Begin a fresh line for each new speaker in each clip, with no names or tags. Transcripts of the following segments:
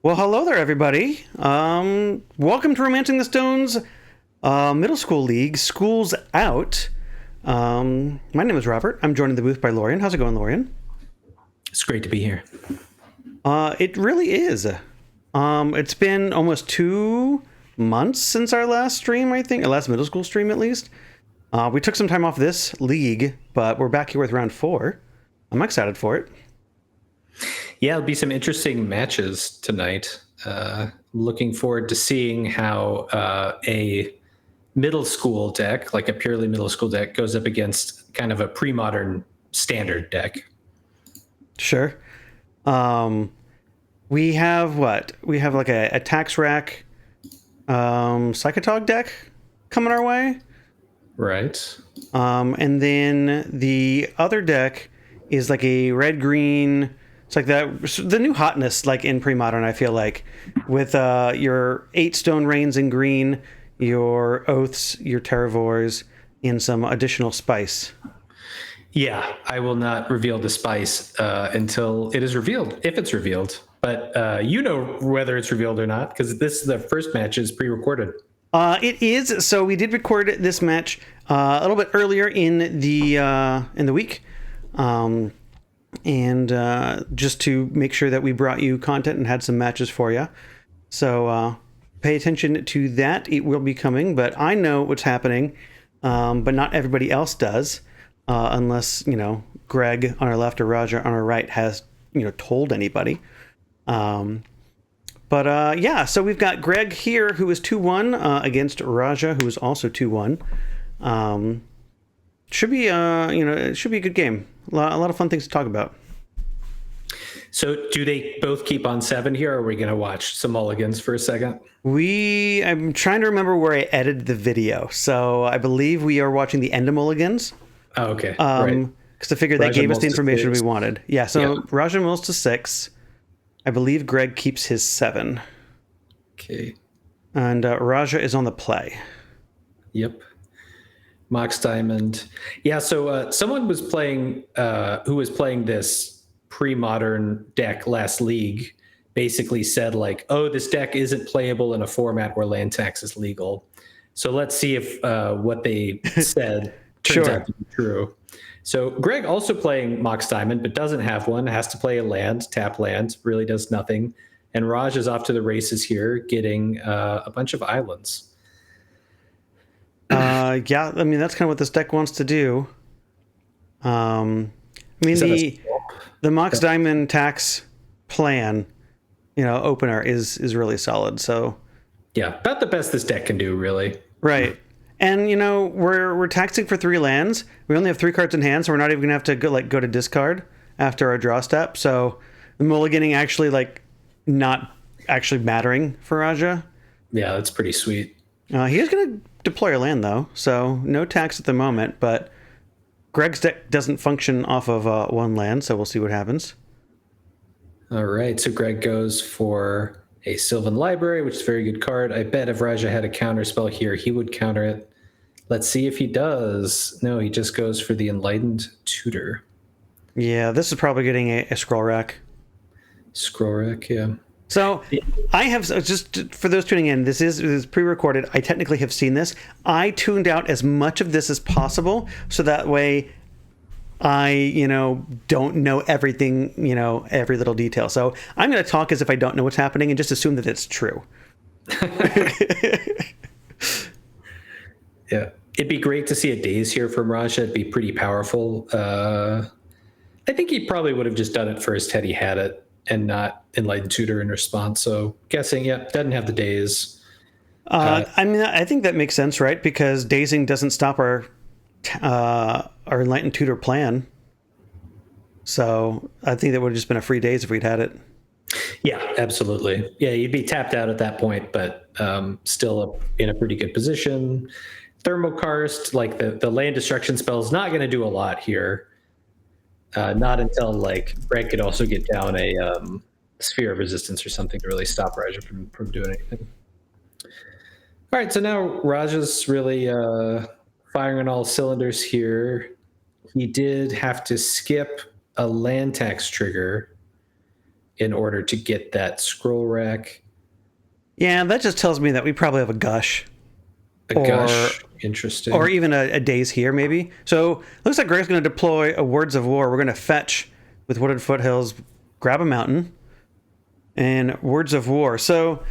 Well, hello there, everybody. Welcome to Romancing the Stones Middle School League. School's out. My name is Robert. I'm joined in the booth by Lorian. How's it going, Lorian?
It's great to be here.
It really is. It's been almost 2 months since our last stream, I think. Our last middle school stream, at least. We took some time off this league, but we're back here with round 4. I'm excited for it.
Yeah, it'll be some interesting matches tonight. Looking forward to seeing how a middle school deck, like a purely middle school deck, goes up against kind of a pre-modern standard deck.
Sure. We have what? We have like a tax rack Psychatog deck coming our way.
Right.
And then the other deck is like a red-green. It's like the new hotness, like in pre-modern, I feel like, with your 8 stone rains in green, your oaths, your terravores, and some additional spice.
Yeah, I will not reveal the spice until it is revealed, if it's revealed. But you know whether it's revealed or not, because this is the first match is pre-recorded.
It is. So we did record this match a little bit earlier in the week. And just to make sure that we brought you content and had some matches for you. So pay attention to that. It will be coming, but I know what's happening, but not everybody else does, unless, Greg on our left or Roger on our right has, told anybody. But so we've got Greg here, who is 2-1 against Raja, who is also 2-1. Should be, it should be a good game. A lot of fun things to talk about.
So do they both keep on 7 here, or are we going to watch some mulligans for a second?
I'm trying to remember where I edited the video. So I believe we are watching the end of mulligans.
Oh, okay. Right.
Because I figured that gave us the information we wanted. Yeah, so Raja moves to 6. I believe Greg keeps his 7.
Okay.
And Raja is on the play.
Yep. Mox Diamond. Yeah, so someone was playing, who was playing this pre-modern deck last league, basically said like, oh, this deck isn't playable in a format where land tax is legal. So let's see if what they said turns out to be true. So Greg also playing Mox Diamond, but doesn't have one, has to play a land, tap land, really does nothing. And Raj is off to the races here, getting a bunch of islands.
Yeah, I mean, that's kind of what this deck wants to do. I mean, the Mox Diamond tax plan, opener is really solid. So
yeah, about the best this deck can do, really.
Right. And, we're taxing for 3 lands. We only have 3 cards in hand, so we're not even going to have to go to discard after our draw step. So the mulliganing actually, not actually mattering for Raja.
Yeah, that's pretty sweet.
He is going to deploy a land, though, so no tax at the moment, but Greg's deck doesn't function off of 1 land, so we'll see what happens.
All right, so Greg goes for a Sylvan Library, which is a very good card. I bet if Raja had a counter spell here, he would counter it. Let's see if he does. No, he just goes for the Enlightened Tutor.
Yeah, this is probably getting a scroll rack.
Scroll rack, yeah.
So I have, just for those tuning in, this is pre-recorded. I technically have seen this. I tuned out as much of this as possible, so that way I, don't know everything, every little detail. So I'm going to talk as if I don't know what's happening and just assume that it's true.
Yeah. It'd be great to see a Daze here from Raja. It'd be pretty powerful. I think he probably would have just done it first had he had it and not Enlightened Tutor in response. So guessing, doesn't have the Daze.
I mean, I think that makes sense, right? Because dazing doesn't stop our Enlightened Tutor plan. So I think that would have just been a free daze if we'd had it.
Yeah, absolutely. Yeah, you'd be tapped out at that point, but still in a pretty good position. Thermokarst, like the land destruction spell, is not going to do a lot here. Not until Greg could also get down a Sphere of Resistance or something to really stop Raja from doing anything. All right, so now Raja's really firing on all cylinders here. He did have to skip a land tax trigger in order to get that scroll rack.
Yeah, that just tells me that we probably have a gush.
A gush. Interesting.
Or even a days here, maybe. So looks like Greg's going to deploy a Words of War. We're going to fetch with Wooded Foothills, grab a mountain, and Words of War. So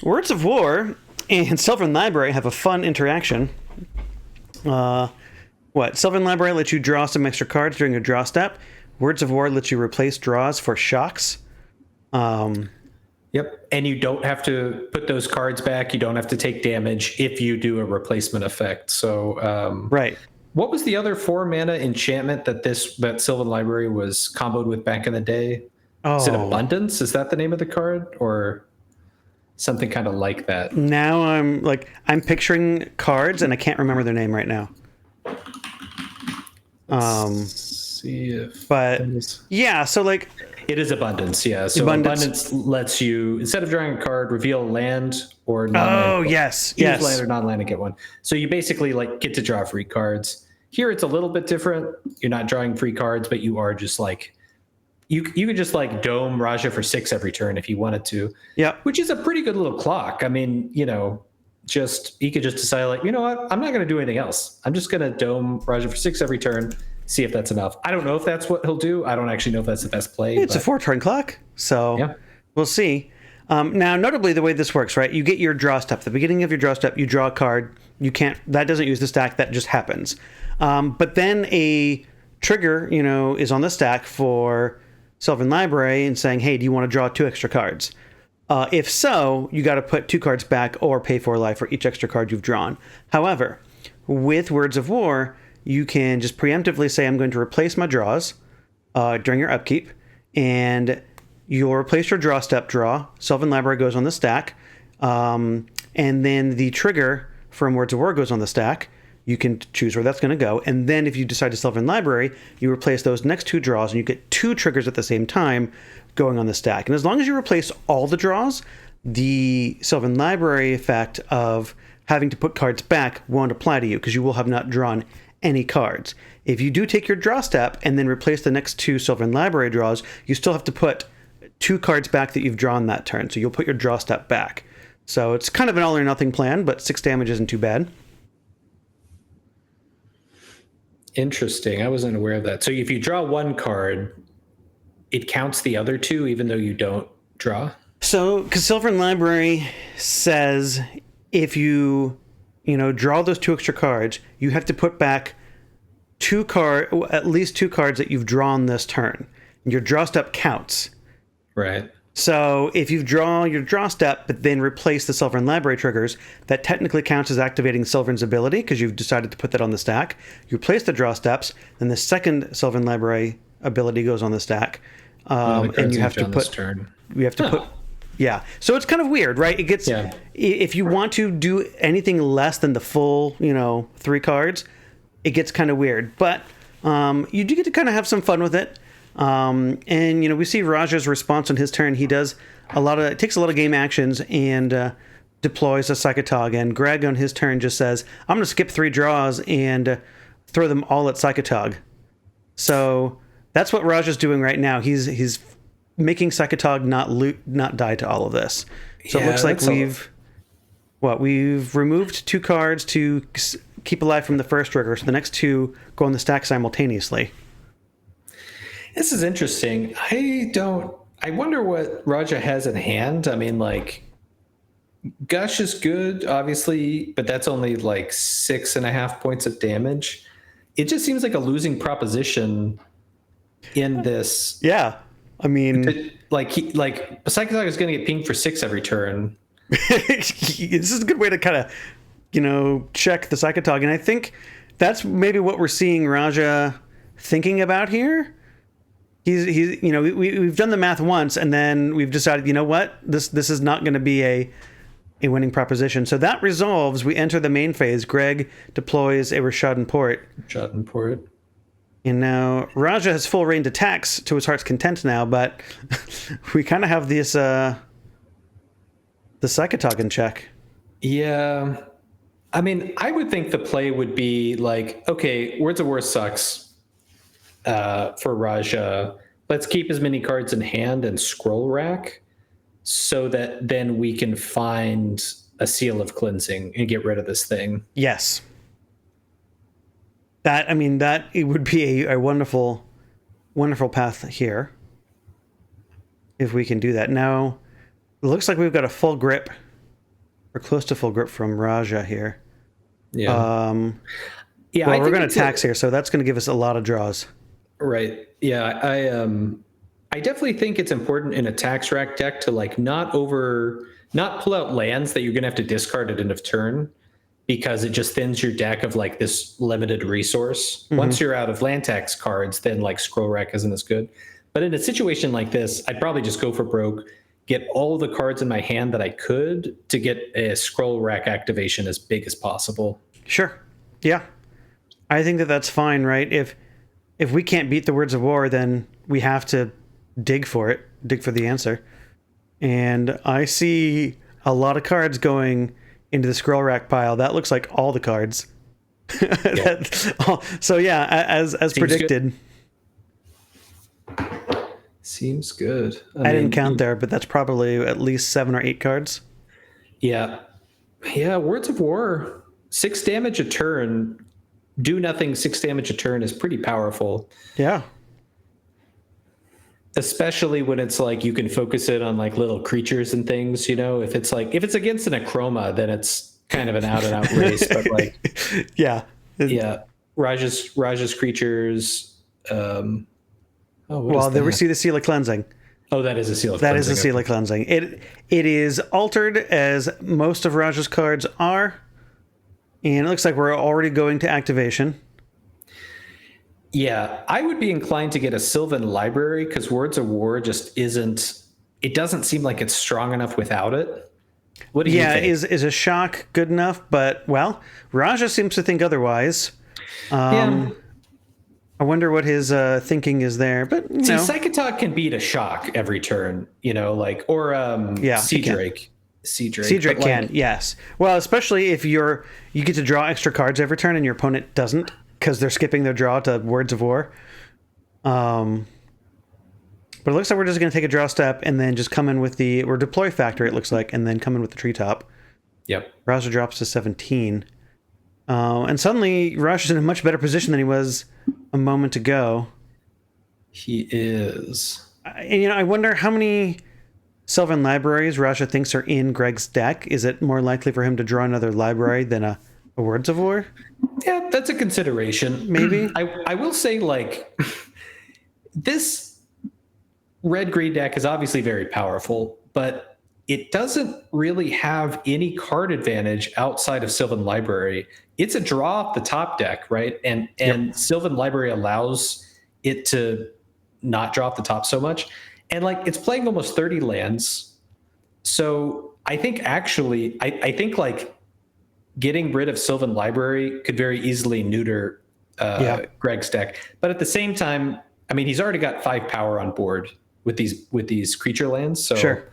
Words of War and Sylvan Library have a fun interaction. Sylvan Library lets you draw some extra cards during your draw step. Words of War lets you replace draws for shocks.
Yep. And you don't have to put those cards back. You don't have to take damage if you do a replacement effect. So,
right.
What was the other 4 mana enchantment that Sylvan Library was comboed with back in the day?
Oh.
Is it Abundance? Is that the name of the card? Or something kind of like that?
Now I'm picturing cards and I can't remember their name right now.
See if
yeah, so like
it is Abundance, yeah. So Abundance lets you, instead of drawing a card, reveal a land or non-land.
Oh, yes.
Use land or non-land and get one. So you basically like get to draw free cards. Here it's a little bit different. You're not drawing free cards, but you are just like you could just like dome Raja for 6 every turn if you wanted to.
Yeah.
Which is a pretty good little clock. I mean, you could just decide like, you know what, I'm not gonna do anything else. I'm just gonna dome Raja for 6 every turn. See if that's enough. I don't know if that's what he'll do. I don't actually know if that's the best play.
It's a 4-turn clock, so yeah. We'll see. Now, notably, the way this works, right? You get your draw step. At the beginning of your draw step, you draw a card. That doesn't use the stack. That just happens. But then a trigger, is on the stack for Sylvan Library and saying, hey, do you want to draw 2 extra cards? If so, you got to put 2 cards back or pay 4 life for each extra card you've drawn. However, with Words of War, you can just preemptively say, I'm going to replace my draws during your upkeep, and you'll replace your draw step draw. Sylvan Library goes on the stack, and then the trigger from Words of War goes on the stack. You can choose where that's going to go, and then if you decide to Sylvan Library, you replace those next 2 draws, and you get 2 triggers at the same time going on the stack. And as long as you replace all the draws, the Sylvan Library effect of having to put cards back won't apply to you because you will have not drawn any cards. If you do take your draw step and then replace the next 2 Sylvan Library draws, you still have to put 2 cards back that you've drawn that turn. So you'll put your draw step back. So it's kind of an all or nothing plan, but 6 damage isn't too bad.
Interesting. I wasn't aware of that. So if you draw 1 card, it counts the other 2 even though you don't draw? So,
because Sylvan Library says if you draw those 2 extra cards, you have to put back at least 2 cards that you've drawn this turn. Your draw step counts.
Right.
So if you draw your draw step, but then replace the Sylvan Library triggers, that technically counts as activating Sylvan's ability because you've decided to put that on the stack. You replace the draw steps, then the second Sylvan Library ability goes on the stack, and you have to put. You have to put. Yeah. So it's kind of weird, right? It gets, if you want to do anything less than the full, 3 cards, it gets kind of weird. But you do get to kind of have some fun with it. And, we see Raja's response on his turn. He takes a lot of game actions and deploys a Psychatog. And Greg on his turn just says, I'm going to skip 3 draws and throw them all at Psychatog. So that's what Raja's doing right now. He's making Psychatog not die to all of this. So it looks like we've removed 2 cards to keep alive from the first trigger. So the next 2 go on the stack simultaneously.
This is interesting. I wonder what Raja has in hand. I mean, like, Gush is good, obviously, but that's only like 6.5 points of damage. It just seems like a losing proposition in this.
Yeah. I mean,
Psychatog is going to get pinged for 6 every turn.
This is a good way to kind of, check the Psychatog. And I think that's maybe what we're seeing Raja thinking about here. He's we've done the math once, and then we've decided, what, this is not going to be a winning proposition. So that resolves. We enter the main phase. Greg deploys a Rishadan Port. And now Raja has full range attacks to his heart's content now, but we kind of have this the Psychatog in check.
Yeah. I mean, I would think the play would be like, okay, Words of War sucks for Raja, let's keep as many cards in hand and scroll rack so that then we can find a Seal of Cleansing and get rid of this thing.
Yes. That it would be a wonderful, wonderful path here if we can do that. Now, it looks like we've got a full grip, or close to full grip from Raja here.
Yeah. Yeah.
Well, we're going to tax here, so that's going to give us a lot of draws.
Right. Yeah. I definitely think it's important in a tax rack deck to like not pull out lands that you're going to have to discard at end of turn, because it just thins your deck of like this limited resource. Once you're out of land tax cards, then like scroll rack isn't as good. But in a situation like this, I'd probably just go for broke, get all the cards in my hand that I could to get a scroll rack activation as big as possible.
Sure. Yeah. I think that that's fine, right? If we can't beat the Words of War, then we have to dig for the answer. And I see a lot of cards going into the scroll rack pile. That looks like all the cards.
Yeah.
So yeah, as predicted.
Good. Seems good.
I didn't count there, but that's probably at least 7 or 8 cards.
Yeah. Yeah, Words of War, 6 damage a turn. Do nothing, 6 damage a turn is pretty powerful.
Yeah.
Especially when it's like you can focus it on like little creatures and things, you know. If it's against an Acroma, then it's kind of an out and out race. But like,
yeah,
Raja's creatures.
Well, there we see the Seal of Cleansing.
Oh, that is a Seal of
Cleansing. That
Cleansing.
is a Seal of Cleansing. It is altered as most of Raja's cards are, and it looks like we're already going to activation.
Yeah, I would be inclined to get a Sylvan Library because Words of War just isn't. It doesn't seem like it's strong enough without it. What do you think?
Is a shock good enough? But well, Raja seems to think otherwise.
Yeah.
I wonder what his thinking is there. But
see, Psychatog can beat a shock every turn, you know, like or Sea Drake. Sea Drake
can, yes. Well, especially if you get to draw extra cards every turn and your opponent doesn't, because they're skipping their draw to Words of War. But it looks like we're just going to take a draw step and then just come in with or deploy factor, it looks like, and then come in with the treetop.
Yep.
Raja drops to 17. And suddenly, Raja's in a much better position than he was a moment ago.
He is.
And, I wonder how many Sylvan Libraries Raja thinks are in Greg's deck. Is it more likely for him to draw another library than a Words of War?
Yeah, that's a consideration.
Maybe.
I will say, like, this red-green deck is obviously very powerful, but it doesn't really have any card advantage outside of Sylvan Library. It's a draw off the top deck, right? And Sylvan Library allows it to not draw off the top so much. And like it's playing almost 30 lands. So I think actually, I think like getting rid of Sylvan Library could very easily neuter Greg's deck. But at the same time, I mean, he's already got 5 power on board with these creature lands. So,
sure.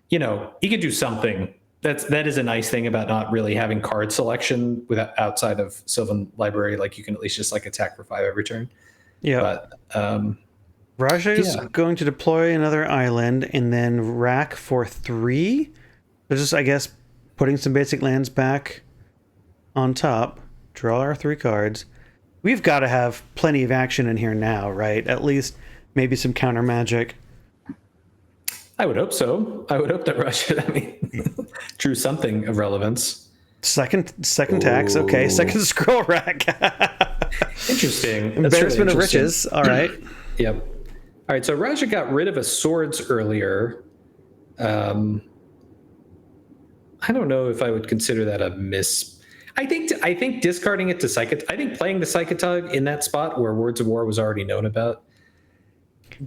He could do something. That is a nice thing about not really having card selection outside of Sylvan Library. Like you can at least just like attack for 5 every turn.
Yeah.
But
Raja is going to deploy another island and then rack for 3. There's just, I guess, putting some basic lands back on top. Draw our 3 cards. We've got to have plenty of action in here now, right? At least maybe some counter magic.
I would hope so. I would hope that Raja, drew something of relevance. Second
tax. Okay. Second scroll rack.
Interesting.
Embarrassment of riches. All right.
Yep. All right. So Raja got rid of a swords earlier. I don't know if I would consider that a miss. I think discarding it to Psychatog. I think playing the Psychatog in that spot where Words of War was already known about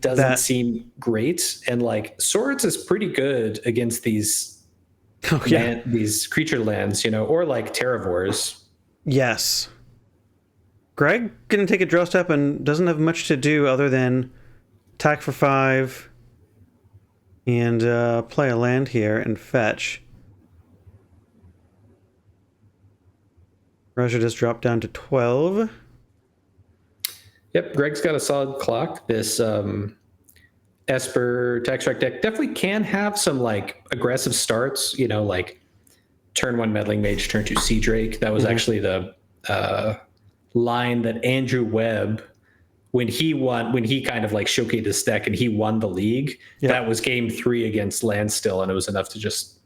doesn't seem great. And like swords is pretty good against these these creature lands, or like Terravores.
Yes. Greg gonna take a draw step and doesn't have much to do other than attack for 5 and play a land here and fetch. Raja just dropped down to 12.
Yep, Greg's got a solid clock. This Esper Taxrac deck definitely can have some like aggressive starts, like turn 1 Meddling Mage, turn 2 Sea Drake. That was actually the line that Andrew Webb, when he kind of like showcased his deck and he won the league, that was game 3 against Landstill, and it was enough to just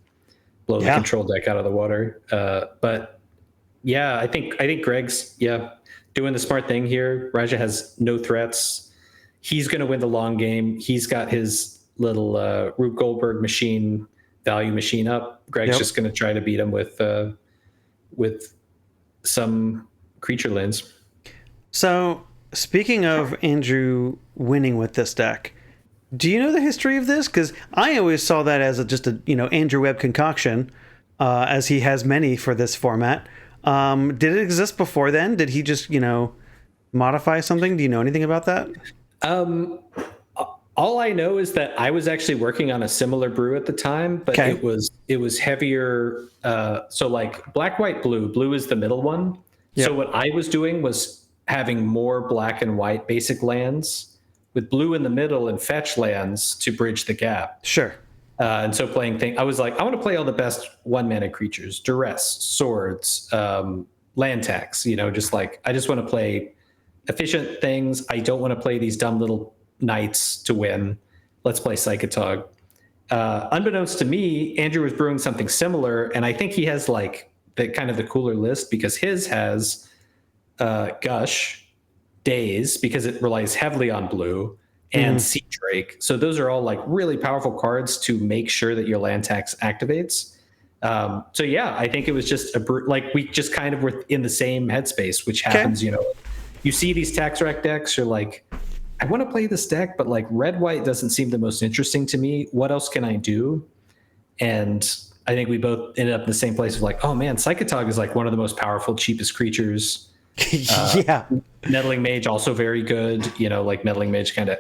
blow the control deck out of the water. But yeah, I think Greg's doing the smart thing here. Raja has no threats. He's going to win the long game. He's got his little Rube Goldberg value machine up. Greg's just going to try to beat him with some creature lands.
So, speaking of Andrew winning with this deck, do you know the history of this? Because I always saw that as just a Andrew Webb concoction, as he has many for this format. Did it exist before then? Did he just modify something? Do you know anything about that?
All I know is that I was actually working on a similar brew at the time, but it was heavier. So like black, white, blue. Blue is the middle one. Yep. So what I was doing was having more black and white basic lands with blue in the middle and fetch lands to bridge the gap.
Sure.
And so I was like, I want to play all the best 1-mana creatures, duress, swords, land tax, just like, I just want to play efficient things. I don't want to play these dumb little knights to win. Let's play Psychatog. Unbeknownst to me, Andrew was brewing something similar, and I think he has like the cooler list because his has Gush, Daze, because it relies heavily on blue, and Sea Drake. So those are all like really powerful cards to make sure that your land tax activates. So yeah, I think it was just like we just kind of were in the same headspace, which happens, you see these tax rack decks, you're like, I want to play this deck, but like red white doesn't seem the most interesting to me. What else can I do? And I think we both ended up in the same place of like, oh man, Psychatog is like one of the most powerful, cheapest creatures. Meddling Mage also very good. Like Meddling Mage kind of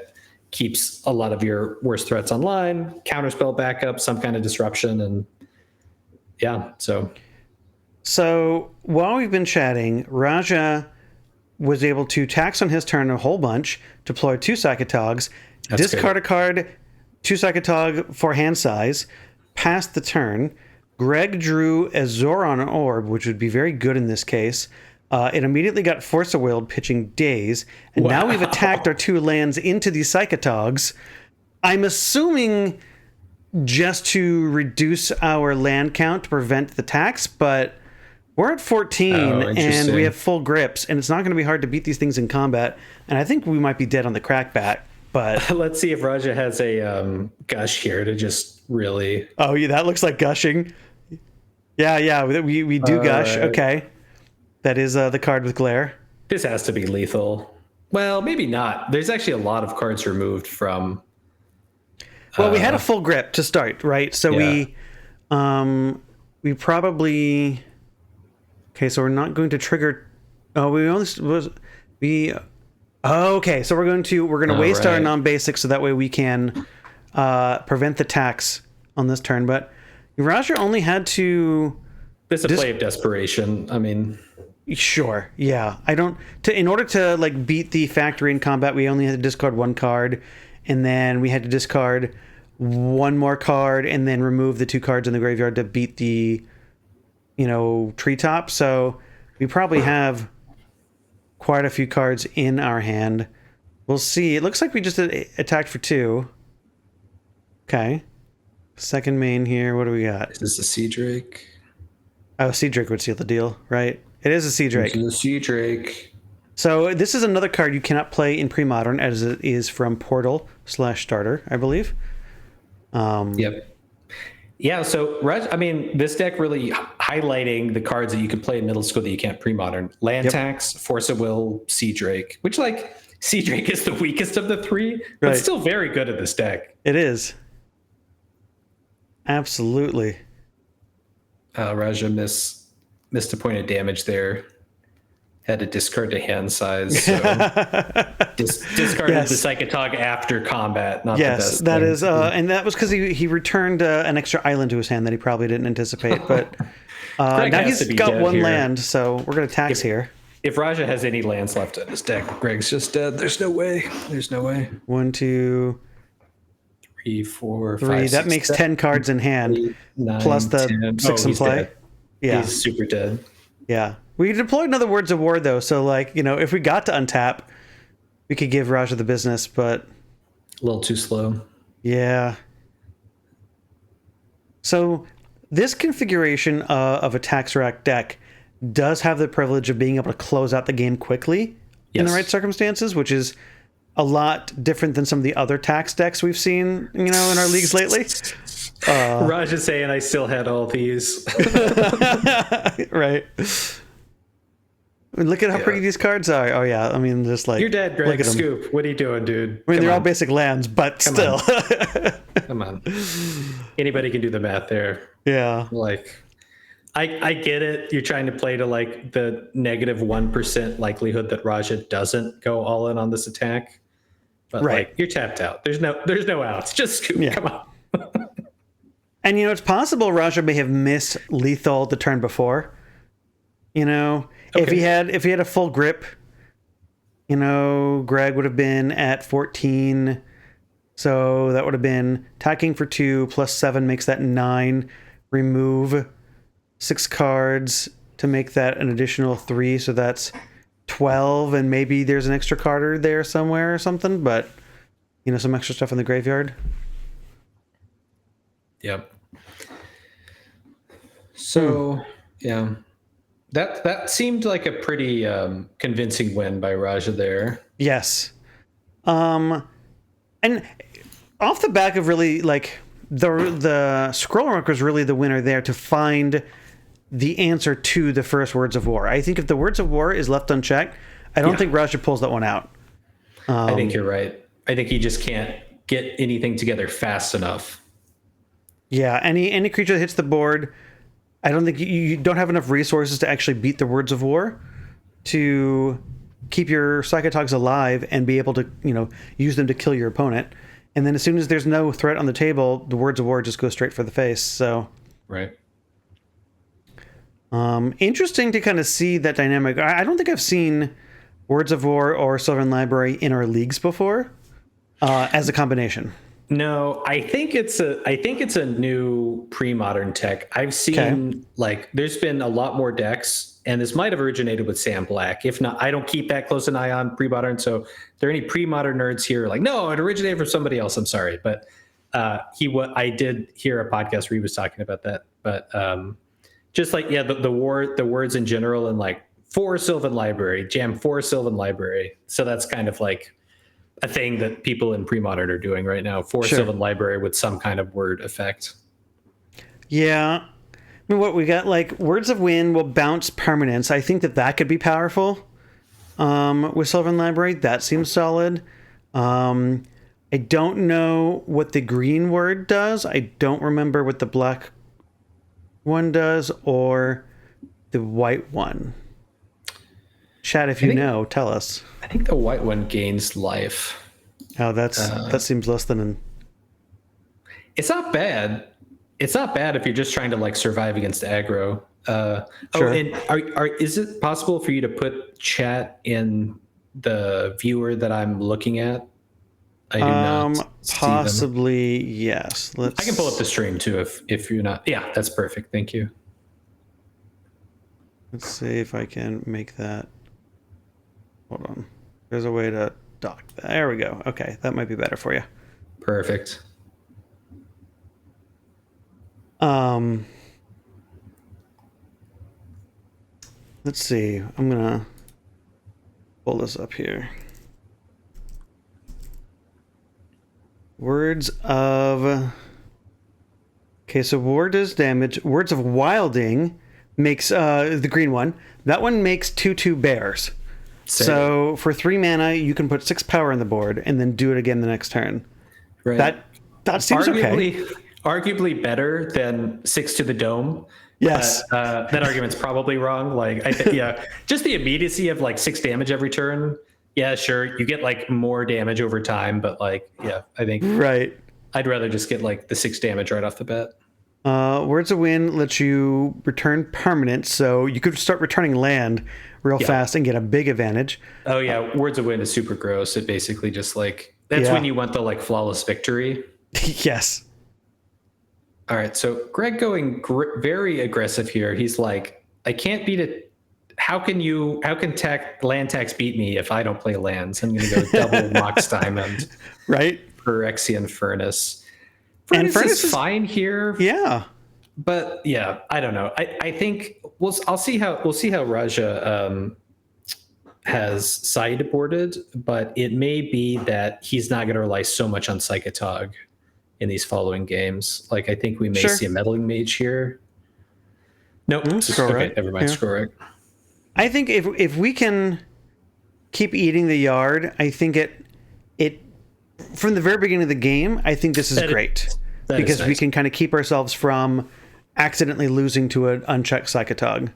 keeps a lot of your worst threats online, counterspell backup, some kind of disruption, and
So while we've been chatting, Raja was able to tax on his turn a whole bunch, deploy 2 Psychatogs, discard a card, 2 Psychatog for hand size, passed the turn. Greg drew a Zoran Orb, which would be very good in this case. It immediately got Force of Will, pitching Daze, and now we've attacked our 2 lands into these Psychatogs. I'm assuming just to reduce our land count to prevent the tax, but we're at 14 and we have full grips, and it's not going to be hard to beat these things in combat. And I think we might be dead on the crackback, but
let's see if Raja has a Gush here to just really.
Oh yeah, that looks like gushing. Yeah, we do gush. Right. Okay, that is the card with glare.
This has to be lethal. Well, maybe not. There's actually a lot of cards removed from.
Well, we had a full grip to start, right? So we probably. Okay, so we're not going to trigger. Oh, okay, so we're going to waste our non-basic so that way we can prevent the tax on this turn. But Raja only had to.
It's a play of desperation. I mean,
sure, yeah. In order to like beat the factory in combat, we only had to discard 1 card, and then we had to discard 1 more card, and then remove the 2 cards in the graveyard to beat the. Treetop. So we probably have quite a few cards in our hand. We'll see. It looks like we just attacked for 2. Okay. Second main here. What do we got?
Is this a Sea Drake?
Oh, Sea Drake would seal the deal, right? It is a Sea Drake.
It's a Sea Drake.
So this is another card you cannot play in pre-modern, as it is from Portal/Starter, I believe.
Yep. Yeah, so this deck really highlighting the cards that you can play in middle school that you can't pre-modern. Land tax, Force of Will, Sea Drake, which like Sea Drake is the weakest of the 3, but still very good at this deck.
It is. Absolutely.
Raja missed a point of damage there. Had to discard to hand size. So discarded the Psychatog after combat. Not the best
that is, and that was because he returned an extra island to his hand that he probably didn't anticipate. But now he's got 1 land, so we're going to tax here.
If Raja has any lands left in his deck, Greg's just dead. There's no way.
1, 2.
3, 4,
3.
5,
That
6,
makes
7,
10 cards in hand,
8, 9,
plus the
10.
6 in
he's
play.
dead.
Yeah.
He's super dead.
Yeah. We deployed another Words of War, though. So, like, if we got to untap, we could give Raja the business, but...
A little too slow.
Yeah. So, this configuration of a tax rack deck does have the privilege of being able to close out the game quickly in the right circumstances, which is a lot different than some of the other tax decks we've seen, in our leagues lately.
Raj is saying I still had all these.
Right. Look at how pretty these cards are. Oh, yeah. I mean, just like...
You're dead, Greg.
Look at them.
Scoop. What are you doing, dude?
I mean, they're all basic lands, but still.
Come on. Anybody can do the math there.
Yeah.
Like, I get it. You're trying to play to like the negative 1% likelihood that Raja doesn't go all in on this attack. But like, you're tapped out. There's no outs. Just scoop. Yeah. Come on.
And it's possible Raja may have missed lethal the turn before. If he had a full grip, Greg would have been at 14. So that would have been attacking for 2 plus 7 makes that 9. Remove 6 cards to make that an additional 3. So that's 12. And maybe there's an extra card there somewhere or something. But, some extra stuff in the graveyard.
Yep. So, yeah. That seemed like a pretty convincing win by Raja there.
Yes. And off the back of really like the scroll mark was really the winner there to find the answer to the first Words of War. I think if the Words of War is left unchecked, I don't think Raja pulls that one out.
I think you're right. I think he just can't get anything together fast enough. Yeah,
any creature that hits the board, I don't think you don't have enough resources to actually beat the Words of War to keep your Psychatogs alive and be able to, use them to kill your opponent. And then as soon as there's no threat on the table, the Words of War just go straight for the face. So,
right.
Interesting to kind of see that dynamic. I don't think I've seen Words of War or Sylvan Library in our leagues before as a combination.
No, I think it's a new pre-modern tech. I've seen there's been a lot more decks, and this might have originated with Sam Black. If not, I don't keep that close an eye on pre-modern. So, if there are any pre-modern nerds here, like, no, it originated from somebody else. I'm sorry, but I did hear a podcast where he was talking about that. But just like the words in general, and like for Sylvan Library, jam for Sylvan Library. So that's kind of like a thing that people in pre-modern are doing right now for Sylvan Library with some kind of word effect. Yeah.
I mean, what we got, like, Words of Wind will bounce permanence. I think that could be powerful with Sylvan Library. That seems solid. I don't know what the green word does. I don't remember what the black one does or the white one. Chat, if you know, tell us.
I think the white one gains life.
Oh, that seems less than
It's not bad. It's not bad if you're just trying to like survive against aggro.
Sure.
Oh, and is it possible for you to put chat in the viewer that I'm looking at? I do not.
Possibly, yes.
I can pull up the stream too if you're not. Yeah, that's perfect. Thank you.
Let's see if I can make that. Hold on. There's a way to dock that. There we go. Okay, that might be better for you.
Perfect.
Let's see. I'm gonna pull this up here. Words of... Okay, so war does damage. Words of Wilding makes the green one. That one makes 2/2 bears. So for 3 mana, you can put 6 power on the board and then do it again the next turn.
Right.
That seems okay.
Arguably better than 6 to the dome.
Yes.
That argument's probably wrong. Like, just the immediacy of like 6 damage every turn. Yeah, sure. You get like more damage over time, but like, yeah, I think I'd rather just get like the 6 damage right off the bat.
Words of Wind lets you return permanent, so you could start returning land real fast and get a big advantage.
Oh yeah, Words of Wind is super gross. It basically just like that's when you want the like flawless victory.
Yes.
All right, so Greg going very aggressive here. He's like, I can't beat it. How can land tax beat me if I don't play lands? I'm going to go double Mox Diamond,
Right.
Phyrexian Furnace.
And
Furnace is fine here.
Yeah.
But yeah, I don't know. I think we'll see how Raja has sideboarded, but it may be that he's not going to rely so much on Psychatog in these following games. Like I think we may see a meddling mage here. Nope. Okay, never mind. Scroll right.
I think if we can keep eating the yard, I think it from the very beginning of the game, I think this is great because we can kind of keep ourselves from accidentally losing to an unchecked Psychatog.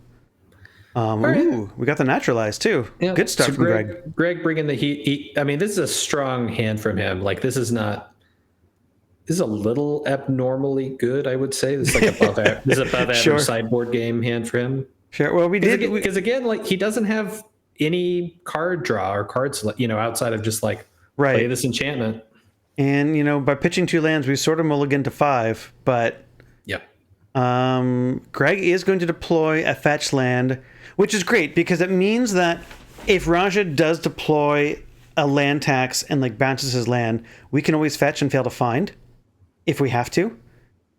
Ooh, we got the naturalized too. Yeah. Good stuff from Greg.
Greg bringing the heat. I mean, this is a strong hand from him. Like this is a little abnormally good, I would say. This is like above average sideboard game hand for him.
Sure. Well,
because again, like he doesn't have any card draw or cards, outside of just like play this enchantment.
And by pitching 2 lands, we sort of mulligan to 5. But Greg is going to deploy a fetch land, which is great because it means that if Raja does deploy a land tax and like bounces his land, we can always fetch and fail to find if we have to.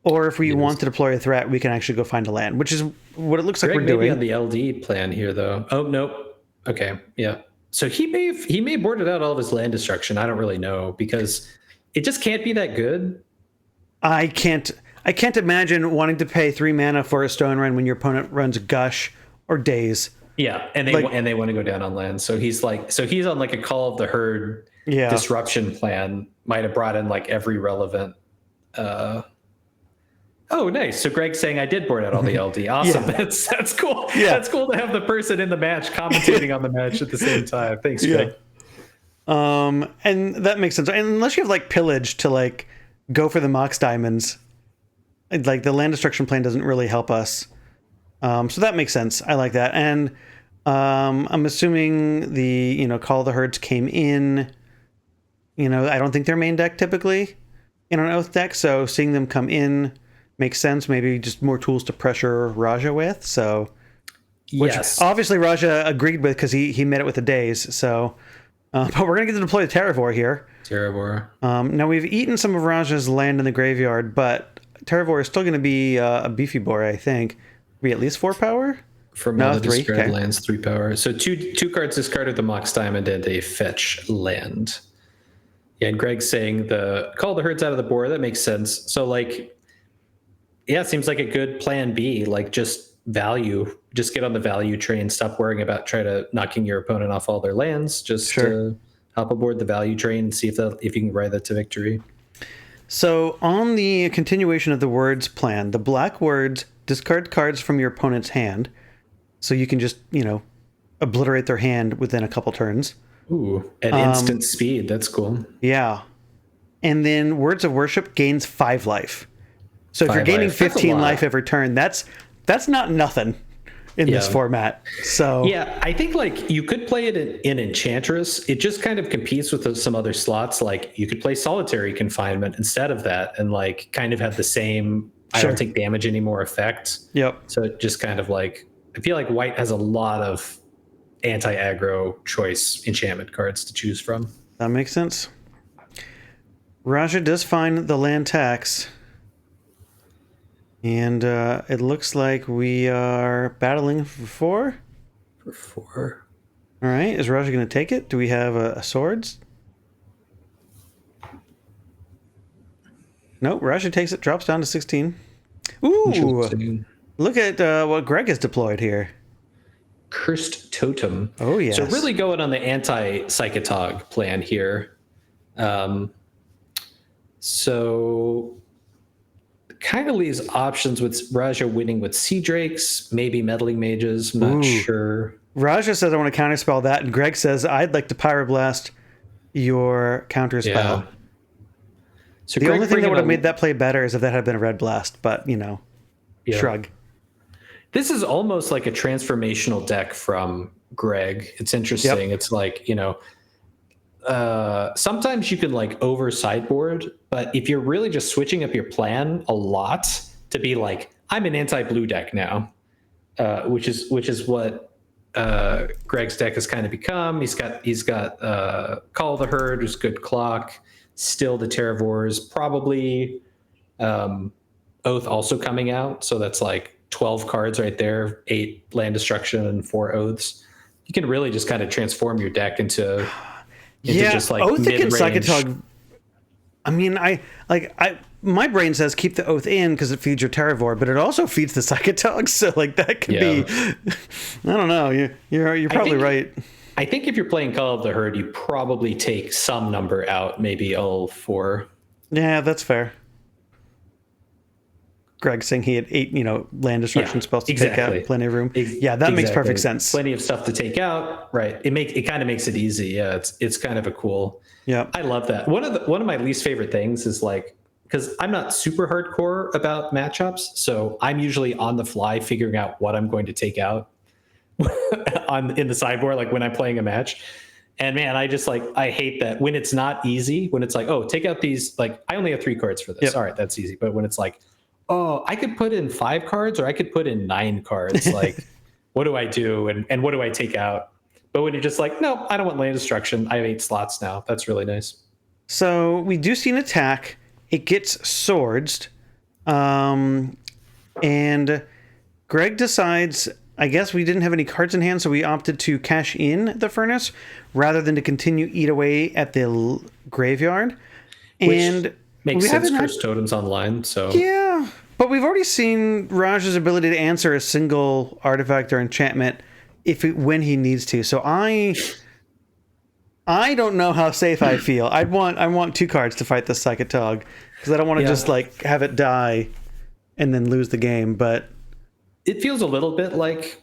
Or if we want to deploy a threat, we can actually go find a land, which is what it looks like we're doing.
On the LD plan here, though. Oh, nope. Okay, yeah. So he may boarded out all of his land destruction. I don't really know because it just can't be that good.
I can't imagine wanting to pay 3 mana for a stone run when your opponent runs Gush or Daze.
Yeah, and they want to go down on land. So he's on like a Call of the Herd disruption plan. Might have brought in like every relevant. Oh, nice. So Greg's saying I did board out all the LD. Awesome. Yeah. That's cool. Yeah. That's cool to have the person in the match commentating on the match at the same time. Thanks, Greg.
And that makes sense. And unless you have like pillage to like go for the Mox Diamonds, like the land destruction plan doesn't really help us. So that makes sense. I like that. And I'm assuming the Call of the Herds came in. I don't think they're main deck typically in an Oath deck. So seeing them come in makes sense. Maybe just more tools to pressure Raja with. So, which obviously Raja agreed with because he met it with the Daze. So, but we're gonna get to deploy the Terravor here. Now we've eaten some of Raja's land in the graveyard, but Terravor is still going to be a beefy boy. I think be at least 4 power.
From all the discarded lands, 3 power. So two cards discarded, the Mox Diamond and a fetch land. Yeah, and Greg's saying the Call the Herds out of the board. That makes sense. So it seems like a good plan B. Like just get on the value train. Stop worrying about knocking your opponent off all their lands. Just hop aboard the value train and see if you can ride that to victory.
So on the continuation of the words plan, the black words discard cards from your opponent's hand, so you can just obliterate their hand within a couple turns.
Ooh, at instant speed. That's cool.
Yeah, and then Words of Worship gains 5 life. So if you're gaining 15 life every turn, that's not nothing in this format. So
yeah, I think you could play it in Enchantress. It just kind of competes with some other slots. Like you could play Solitary Confinement instead of that, and kind of have the same I don't take damage anymore effect.
Yep.
So it just kind of I feel like White has a lot of anti-aggro choice enchantment cards to choose from.
That makes sense. Raja does find the land tax. And it looks like we are battling for 4.
For 4.
All right. Is Raja going to take it? Do we have a swords? Nope. Raja takes it. Drops down to 16. Ooh. Look at what Greg has deployed here.
Cursed Totem.
Oh, yes.
So really going on the anti-Psychatog plan here. So kind of leaves options with Raja winning with Sea Drakes, maybe Meddling Mages. I'm not sure.
Raja says, I want to counterspell that. And Greg says, I'd like to Pyroblast your counterspell. Yeah. So the only thing that would have made that play better is if that had been a Red Blast, but, shrug.
This is almost like a transformational deck from Greg. It's interesting. Yep. It's sometimes you can like over sideboard, but if you're really just switching up your plan a lot to be like, I'm an anti-blue deck now, which is what Greg's deck has kind of become. He's got Call of the Herd, who's good clock, Still the Terravores, probably Oath also coming out, so that's like 12 cards right there, 8 land destruction and 4 oaths. You can really just kind of transform your deck into just like
Oath
mid-range.
against Psychatog. I mean, my brain says keep the Oath in because it feeds your Terravore, but it also feeds the Psychatog. So like that could be, I don't know. You're probably right.
I think if you're playing Call of the Herd, you probably take some number out, maybe all 4.
Yeah, that's fair. Greg saying he had 8, land destruction spells to take out, plenty of room. Yeah, that makes perfect sense.
Plenty of stuff to take out, right? It kind of makes it easy. Yeah, it's kind of a cool.
Yeah,
I love that. One of my least favorite things is like, because I'm not super hardcore about matchups, so I'm usually on the fly figuring out what I'm going to take out in the sideboard, like when I'm playing a match. And man, I hate that when it's not easy. When it's like, oh, take out these. Like I only have 3 cards for this. Yep. All right, that's easy. But when it's like, oh, I could put in 5 cards or I could put in 9 cards. Like, what do I do? And what do I take out? But when you're just like, no, I don't want land destruction. I have 8 slots now. That's really nice.
So we do see an attack. It gets swords. And Greg decides, I guess we didn't have any cards in hand, so we opted to cash in the furnace rather than to continue eat away at the graveyard.
Which makes sense. Curse Totem's online, so
yeah. But we've already seen Raj's ability to answer a single artifact or enchantment when he needs to. So I don't know how safe I feel. I want 2 cards to fight the Psychatog because I don't want to just like have it die and then lose the game. But
it feels a little bit like,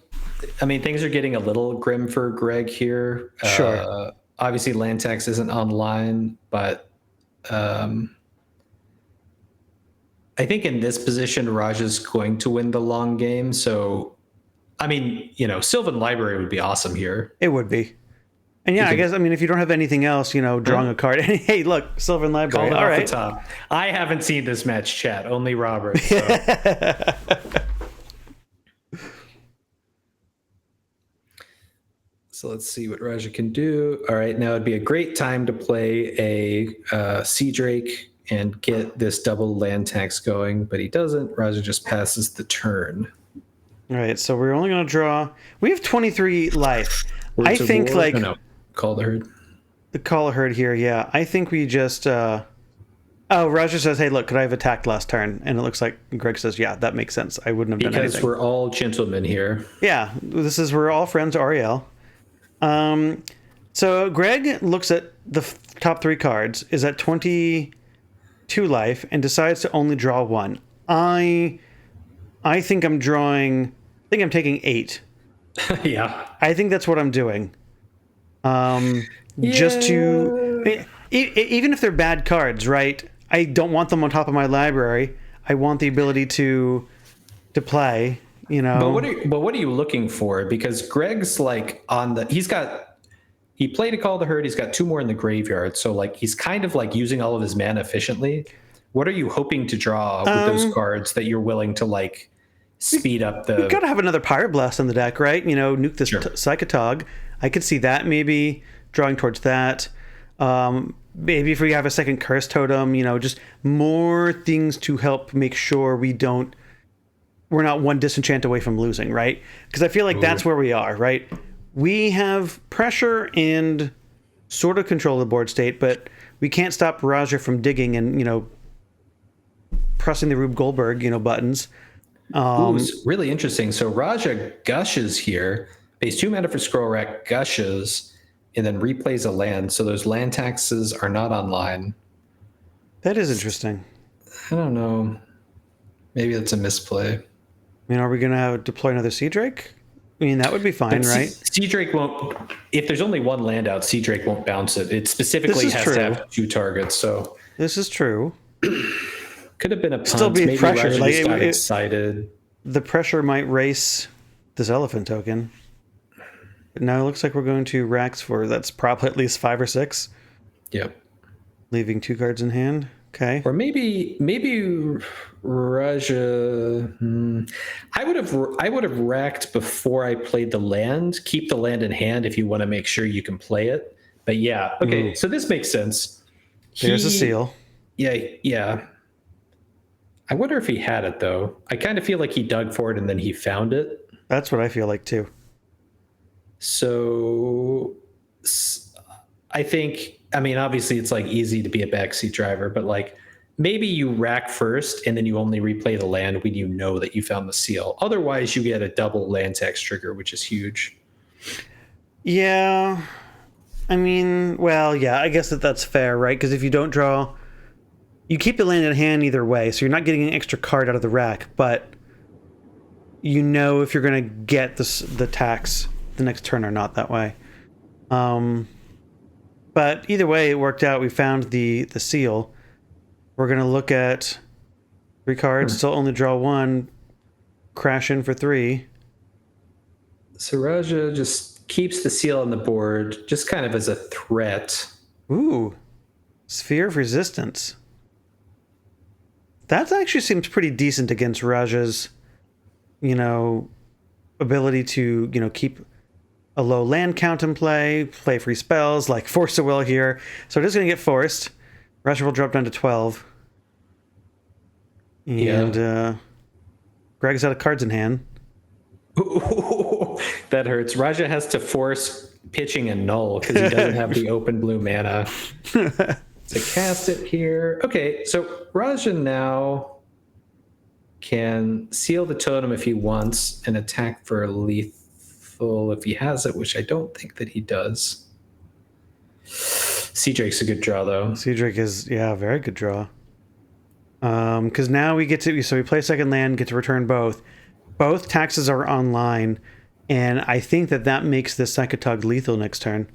I mean, things are getting a little grim for Greg here.
Sure.
Obviously, land tax isn't online, but I think in this position, Raj is going to win the long game. So, I mean, Sylvan Library would be awesome here.
It would be. And yeah, I guess, I mean, if you don't have anything else, drawing a card. Hey, look, Sylvan Library.
All right. The top. I haven't seen this match, chat. Only Robert. So. So let's see what Raja can do. All right, now it'd be a great time to play a Sea Drake and get this double land tax going, but he doesn't. Raja just passes the turn.
All right, so we're only going to draw. We have 23 life. I think
Call the Herd.
The Call of Herd here, yeah. I think we just. Oh, Raja says, "Hey, look, could I have attacked last turn?" And it looks like Greg says, "Yeah, that makes sense. I wouldn't have done anything."
Because we're all gentlemen here.
Yeah, we're all friends. Ariel. So Greg looks at the top 3 cards, is at 22 life, and decides to only draw 1. I think I'm taking 8.
Yeah.
I think that's what I'm doing. Just to, even if they're bad cards, right? I don't want them on top of my library. I want the ability to play.
But what are you looking for? Because Greg's like he played a Call of the Herd. He's got 2 more in the graveyard. So like he's kind of like using all of his mana efficiently. What are you hoping to draw with those cards that you're willing to like speed up the?
We've got to have another Pirate Blast on the deck, right? Nuke this Psychatog. I could see that maybe drawing towards that. Maybe if we have a second Curse Totem, just more things to help make sure we're not 1 disenchant away from losing, right? Because I feel like that's where we are, right? We have pressure and sort of control of the board state, but we can't stop Raja from digging and, pressing the Rube Goldberg, buttons.
It's really interesting. So Raja gushes here, pays 2 mana for Scroll Rack, gushes, and then replays a land. So those land taxes are not online.
That is interesting.
I don't know. Maybe that's a misplay.
I mean, are we going to deploy another Sea Drake? I mean, that would be fine, right?
Sea Drake won't. If there's only 1 land out, Sea Drake won't bounce it. It specifically has to have 2 targets. So
this is true.
Could have been a punt.
Still be
maybe
pressure.
Like got excited.
The pressure might race this elephant token. But now it looks like we're going to racks for that's probably at least 5 or 6.
Yep.
leaving 2 cards in hand. Okay.
Or maybe Raja. I would have racked before I played the land. Keep the land in hand if you want to make sure you can play it. But yeah, okay. So this makes sense.
There's a seal.
Yeah. I wonder if he had it though. I kind of feel like he dug for it and then he found it.
That's what I feel like too.
So I think, I mean, obviously it's like easy to be a backseat driver, but like maybe you rack first and then you only replay the land when you know that you found the seal. Otherwise, you get a double land tax trigger, which is huge.
Yeah. I mean, well, yeah, I guess that's fair, right? Because if you don't draw, you keep the land in hand either way, so you're not getting an extra card out of the rack, but you know if you're going to get the tax the next turn or not that way. But either way, it worked out. We found the seal. We're going to look at 3 cards, still only draw 1, crash in for 3.
So Raja just keeps the seal on the board, just kind of as a threat.
Ooh, Sphere of Resistance. That actually seems pretty decent against Raja's, ability to, keep a low land count in play free spells like Force of Will here. So it is going to get forced. Raja will drop down to 12. And Greg's out of cards in hand.
Ooh, that hurts. Raja has to force pitching a null because he doesn't have the open blue mana. So cast it here. Okay, so Raja now can seal the totem if he wants and attack for lethal if he has it, which I don't think that he does. Sea Drake's a good draw, though.
Sea Drake is, a very good draw. Because now we play second land, get to return both. Both taxes are online, and I think that makes the Psychatog lethal next turn.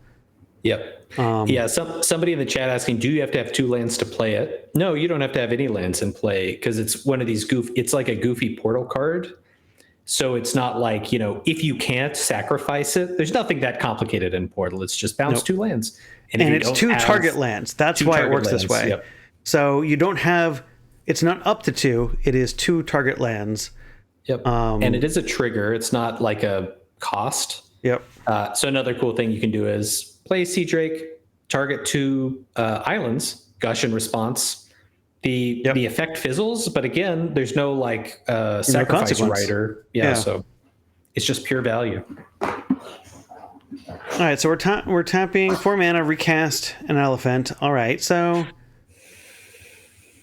Yep. Somebody in the chat asking, do you have to have 2 lands to play it? No, you don't have to have any lands in play because it's one of these it's like a goofy portal card. So it's not like, if you can't sacrifice it, there's nothing that complicated in Portal. It's just bounce 2 lands.
And it's 2 target lands. That's why it works this way. Yep. So you don't have, it's not up to 2, it is 2 target lands.
Yep. And it is a trigger. It's not like a cost.
Yep.
So another cool thing you can do is play Sea Drake, target 2 islands, gush in response. The effect fizzles, but again, there's no like sacrifice rider. Yeah, so it's just pure value.
All right, so we're tapping 4 mana, recast an elephant. All right, so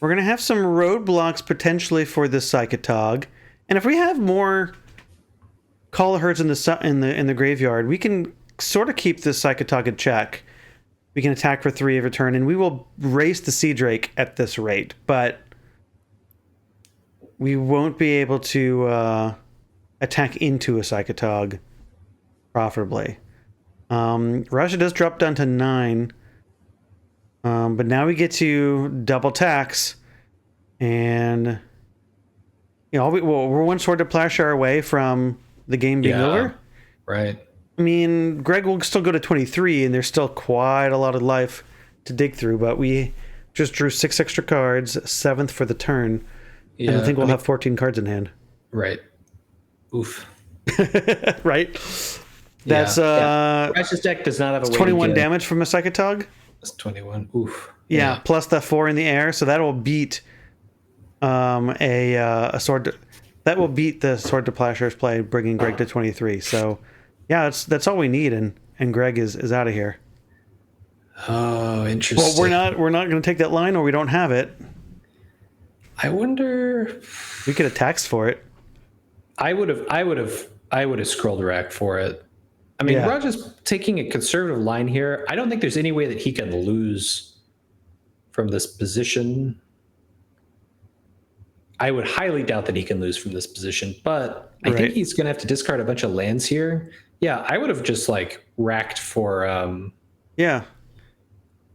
we're gonna have some roadblocks potentially for the Psychatog, and if we have more Call of Herds in the graveyard, we can sort of keep this Psychatog in check. We can attack for 3 every turn, and we will race the Sea Drake at this rate, but we won't be able to attack into a Psychatog profitably. Raja does drop down to 9, but now we get to double tax, and we're 1 Sword to Plowshare away from the game being over.
Right.
I mean, Greg will still go to 23, and there's still quite a lot of life to dig through, but we just drew 6 extra cards, 7th for the turn, and I think we'll have 14 cards in hand.
Right. Oof.
Right? That's
Raja's deck does not have a way
21 damage from a Psychatog.
That's 21. Oof.
Yeah, plus the 4 in the air, so that will beat a sword. That will beat the Sword to Plowshare's play, bringing Greg to 23. So, yeah, that's all we need, and Greg is out of here.
Oh, interesting.
Well, we're not going to take that line, or we don't have it.
I wonder.
We could have taxed for it.
I would have scrolled a rack for it. I mean, Raja's taking a conservative line here. I don't think there's any way that he can lose from this position. I would highly doubt that he can lose from this position, but I think he's going to have to discard a bunch of lands here. Yeah, I would have just like racked for and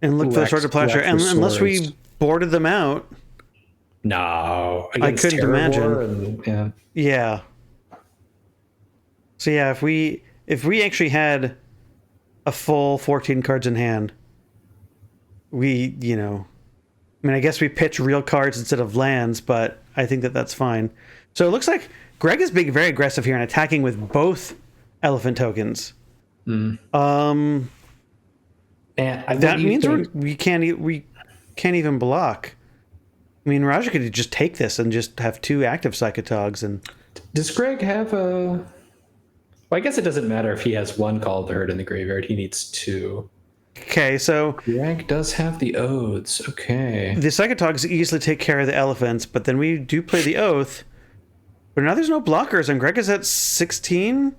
look for the Sword to Plowshare, and unless we boarded them out.
No,
I couldn't imagine. Yeah. So yeah, if we actually had a full 14 cards in hand, we, I mean, I guess we pitch real cards instead of lands, but I think that that's fine. So it looks like Greg is being very aggressive here and attacking with both elephant tokens.
And
That means we can't even block. I mean, Raja could just take this and just have 2 active Psychatogs. And
does Greg have a? Well, I guess it doesn't matter if he has 1 Call of the Herd in the graveyard. He needs 2.
Okay, so
Greg does have the Oaths. Okay.
The Psychatogs easily take care of the elephants, but then we do play the Oath. But now there's no blockers, and Greg is at 16.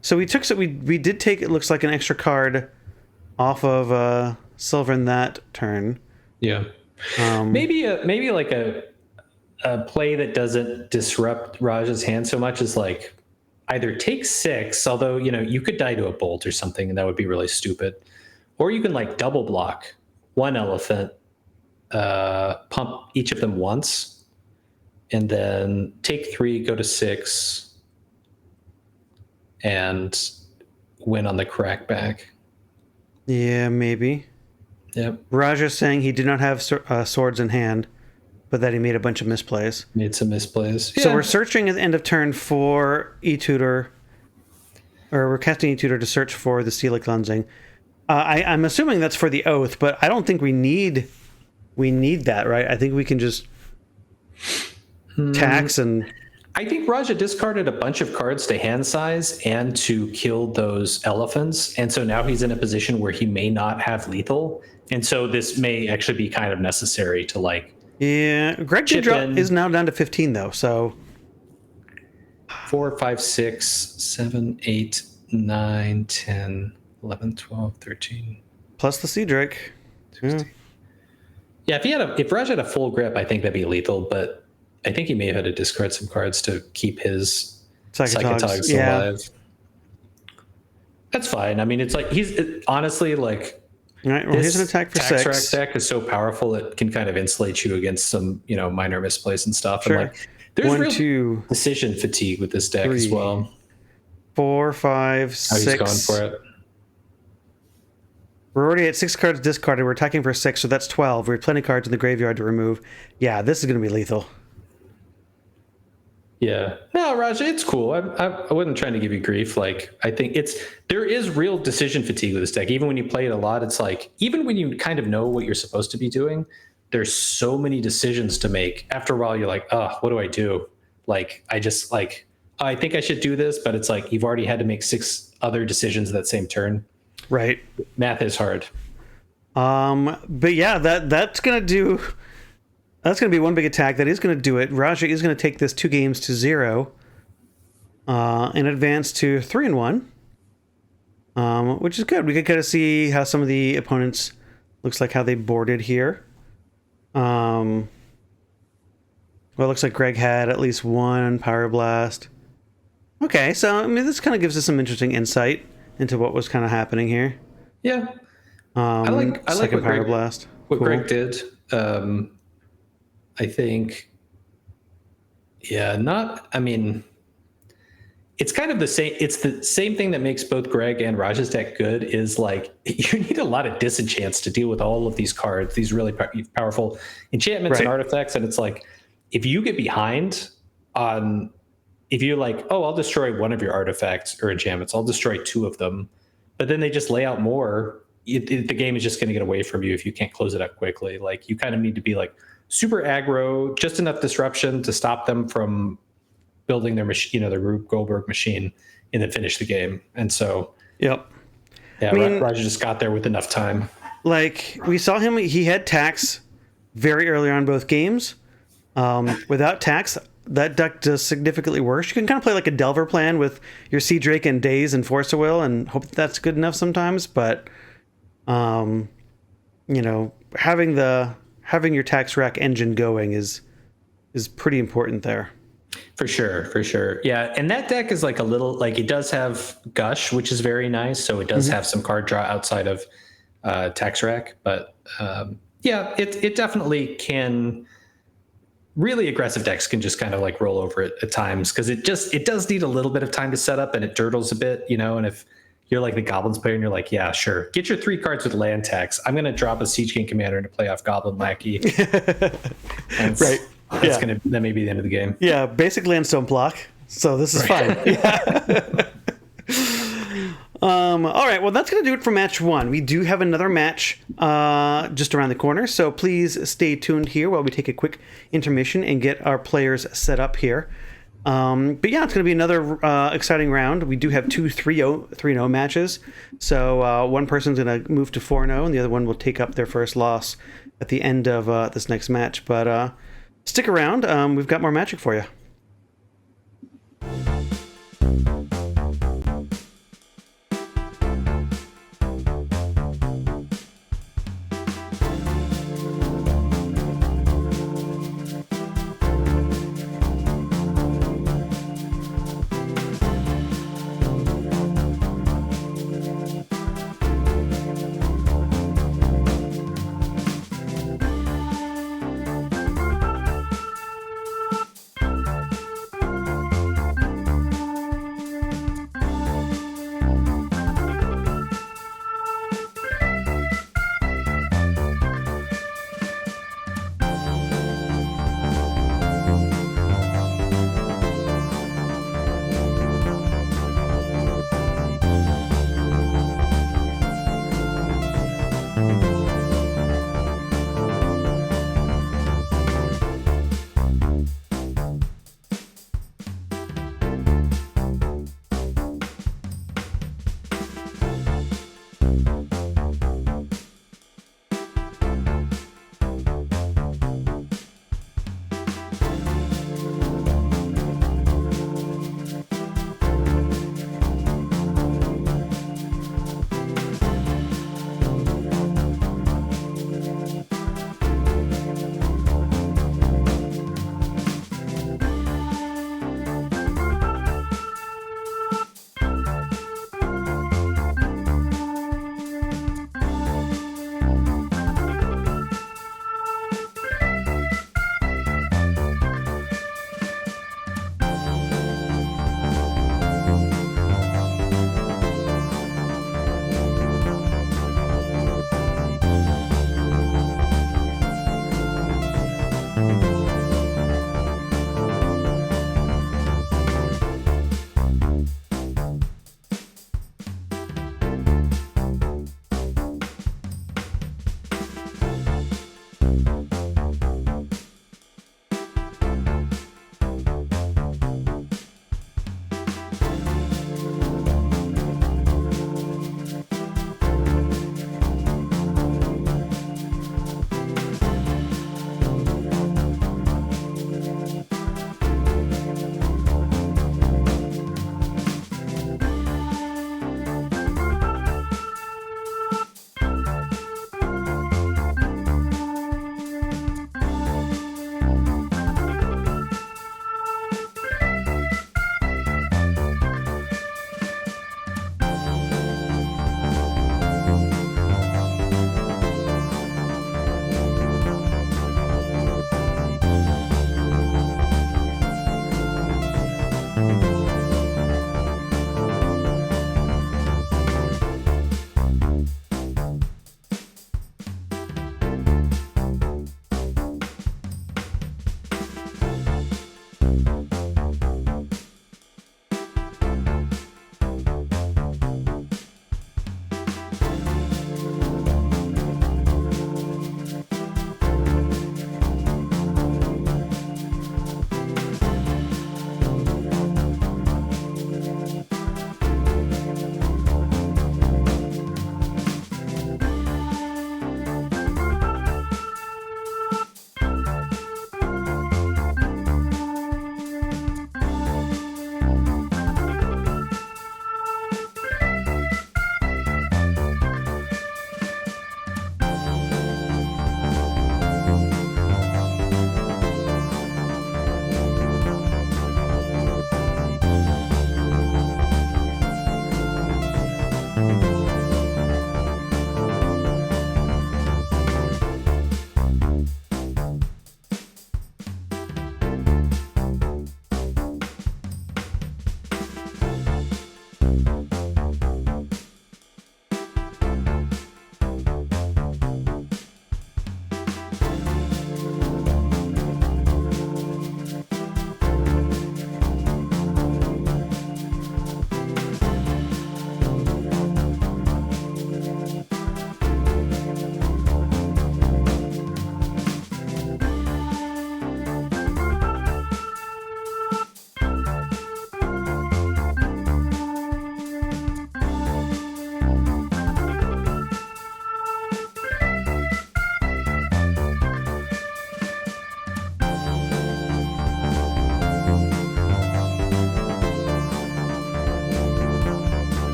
So we did take, it looks like, an extra card off of Sylvan that turn.
Yeah. Maybe like a play that doesn't disrupt Raj's hand so much is like either take 6, although you could die to a bolt or something, and that would be really stupid. Or you can like double block 1 elephant, pump each of them once, and then take 3, go to 6, and win on the crackback.
Yeah, maybe.
Yep.
Raja's saying he did not have swords in hand, but that he made a bunch of misplays.
Made some misplays.
So we're searching at the end of turn for E-Tutor, or we're casting E-Tutor to search for the Steely Cleansing. I'm assuming that's for the Oath, but I don't think we need that, right? I think we can just tax and...
I think Raja discarded a bunch of cards to hand size and to kill those elephants, and so now he's in a position where he may not have lethal, and so this may actually be kind of necessary to like...
Yeah, Greg is now down to 15, though, so...
4, 5, 6, 7, 8, 9, 10... 11, 12, 13.
Plus the Sea Drake.
Yeah, if Raj had a full grip, I think that'd be lethal, but I think he may have had to discard some cards to keep his Psychatogs alive. That's fine. I mean, it's like he's honestly like...
All right, well, here's an attack for 6.
Tax Rack deck is so powerful it can kind of insulate you against some, minor misplays and stuff.
Sure.
And like, there's real decision fatigue with this deck
3,
as well.
4, 5, 6.
He's going for it.
We're already at 6 cards discarded. We're attacking for 6, so that's 12. We have plenty of cards in the graveyard to remove. Yeah, this is going to be lethal.
Yeah. No, Raj, it's cool. I wasn't trying to give you grief. Like, I think there is real decision fatigue with this deck. Even when you play it a lot, it's like, even when you kind of know what you're supposed to be doing, there's so many decisions to make. After a while, you're like, oh, what do I do? Like, I think I should do this, but it's like, you've already had to make 6 other decisions that same turn.
Right.
Math is hard.
But yeah, that's gonna be one big attack. That is gonna do it. Raja is gonna take this 2 games to 0. And advance to 3-1. Which is good. We could kind of see how some of the opponents looks like how they boarded here. Well, it looks like Greg had at least 1 Power Blast. Okay, so I mean this kind of gives us some interesting insight into what was kind of happening here.
Yeah. I like what
Power Blast.
What cool. Greg did. I think, it's kind of the same. It's the same thing that makes both Greg and Raj's deck good is like, you need a lot of disenchants to deal with all of these cards, these really powerful enchantments and artifacts. And it's like, if you get behind on, if you're like, oh, I'll destroy one of your artifacts or enchantments, I'll destroy 2 of them, but then they just lay out more, the game is just going to get away from you if you can't close it up quickly. Like, you kind of need to be like super aggro, just enough disruption to stop them from building their machine, their Rube Goldberg machine, and then finish the game. And so,
yep.
Yeah, I mean, Roger just got there with enough time.
Like, we saw him, he had tax very early on both games. Without tax, that deck does significantly worse. You can kind of play like a Delver plan with your Sea Drake and Daze and Force of Will and hope that's good enough sometimes. But, having your tax rack engine going is pretty important there.
For sure. Yeah, and that deck is like a little, like, it does have Gush, which is very nice. So it does have some card draw outside of tax rack. But it definitely can. Really aggressive decks can just kind of like roll over it at times because it does need a little bit of time to set up and it dirtles a bit, and if you're like the Goblins player, and you're like, yeah, sure. Get your 3 cards with land tax. I'm going to drop a Siege King Commander to play off Goblin Lackey.
Right.
That may be the end of the game.
Yeah, basic landstone block. So this is fine. Yeah. All right, well, that's going to do it for match 1. We do have another match just around the corner, so please stay tuned here while we take a quick intermission and get our players set up here. But yeah, it's going to be another exciting round. We do have 2 3-0 matches, so one person's going to move to 4-0, and the other one will take up their first loss at the end of this next match. But stick around. We've got more Magic for you.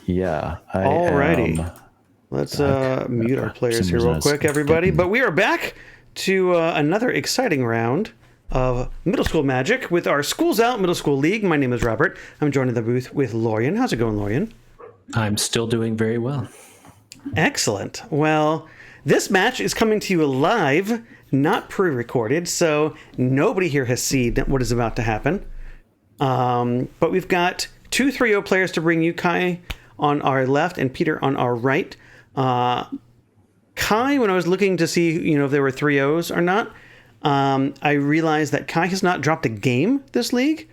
Yeah.
Alrighty. Let's mute our players here real quick, everybody. But we are back to another exciting round of Middle School Magic with our Schools Out Middle School League. My name is Robert. I'm joined in the booth with Lorian. How's it going, Lorian?
I'm still doing very well.
Excellent. Well, this match is coming to you live, not pre-recorded, so nobody here has seen what is about to happen. But we've got two 3-0 players to bring you, Kai on our left and Peter on our right. Kai, when I was looking to see, if there were 3-0s or not, I realized that Kai has not dropped a game this league.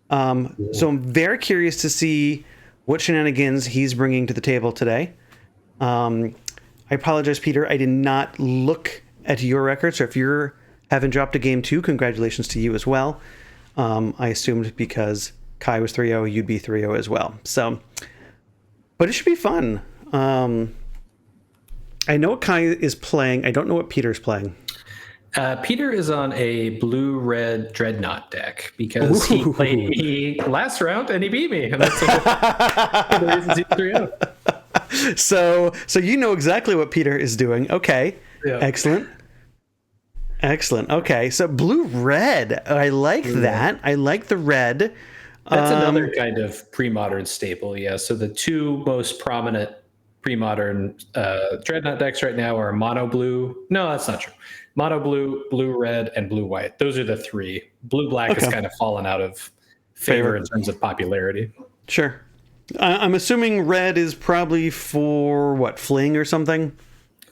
So I'm very curious to see what shenanigans he's bringing to the table today. I apologize, Peter. I did not look at your record. So if you haven't dropped a game too, congratulations to you as well. I assumed because Kai was 3-0, you'd be 3-0 as well. So, but it should be fun. I know what Kai is playing. I don't know what Peter's playing.
Peter is on a blue-red Dreadnaught deck because he played me last round and he beat me. And that's the reason he's 3-0.
So you know exactly what Peter is doing. Okay. Yeah. Excellent. Okay. So blue-red. I like that. I like the red.
That's another kind of pre-modern staple. Yeah. So the two most prominent pre-modern Dreadnaught decks right now are mono blue. No, that's not true. Mono blue, blue red, and blue white. Those are the three. Blue black has kind of fallen out of favor in terms of popularity.
Sure. I'm assuming red is probably for what, fling or something?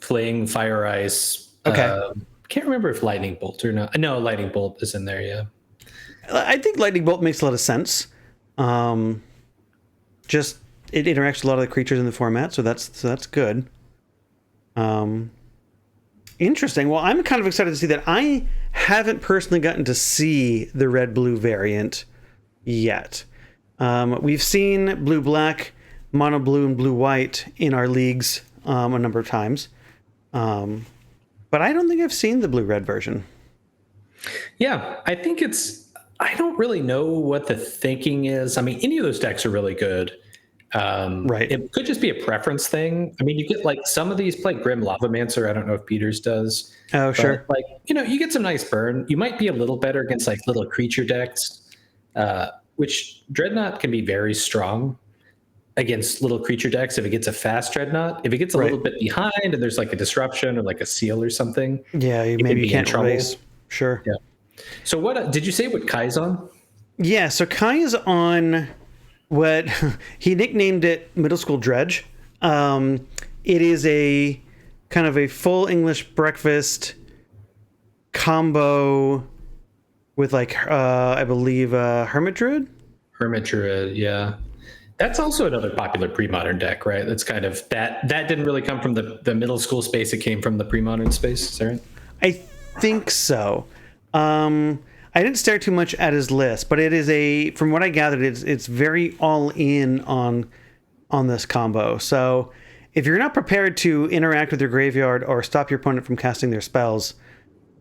Fling, fire ice.
Okay.
Can't remember if lightning bolt or not. No, lightning bolt is in there. Yeah.
I think lightning bolt makes a lot of sense. Just it interacts with a lot of the creatures in the format, so that's good. Interesting. Well, I'm kind of excited to see that. I haven't personally gotten to see the red-blue variant yet. We've seen blue-black, mono-blue, and blue-white in our leagues a number of times. But I don't think I've seen the blue-red version.
Yeah, I think I don't really know what the thinking is. I mean, any of those decks are really good.
Right.
It could just be a preference thing. I mean, you get like some of these play Grim Lavamancer. I don't know if Peters does.
Oh, sure.
Like, you get some nice burn. You might be a little better against like little creature decks, which Dreadnought can be very strong against little creature decks if it gets a fast Dreadnought. If it gets a little bit behind and there's like a disruption or like a seal or something.
Yeah, maybe you can't race. Sure.
Yeah. So what did you say what Kai's on?
Yeah, so Kai is on what he nicknamed it Middle School Dredge. It is a kind of a full English breakfast combo with like I believe Hermit Druid.
Hermit Druid, yeah. That's also another popular pre-modern deck, right? That's kind of that didn't really come from the middle school space. It came from the pre-modern space, is that right?
I think so. I didn't stare too much at his list, but it is from what I gathered, it's very all in on this combo. So if you're not prepared to interact with your graveyard or stop your opponent from casting their spells,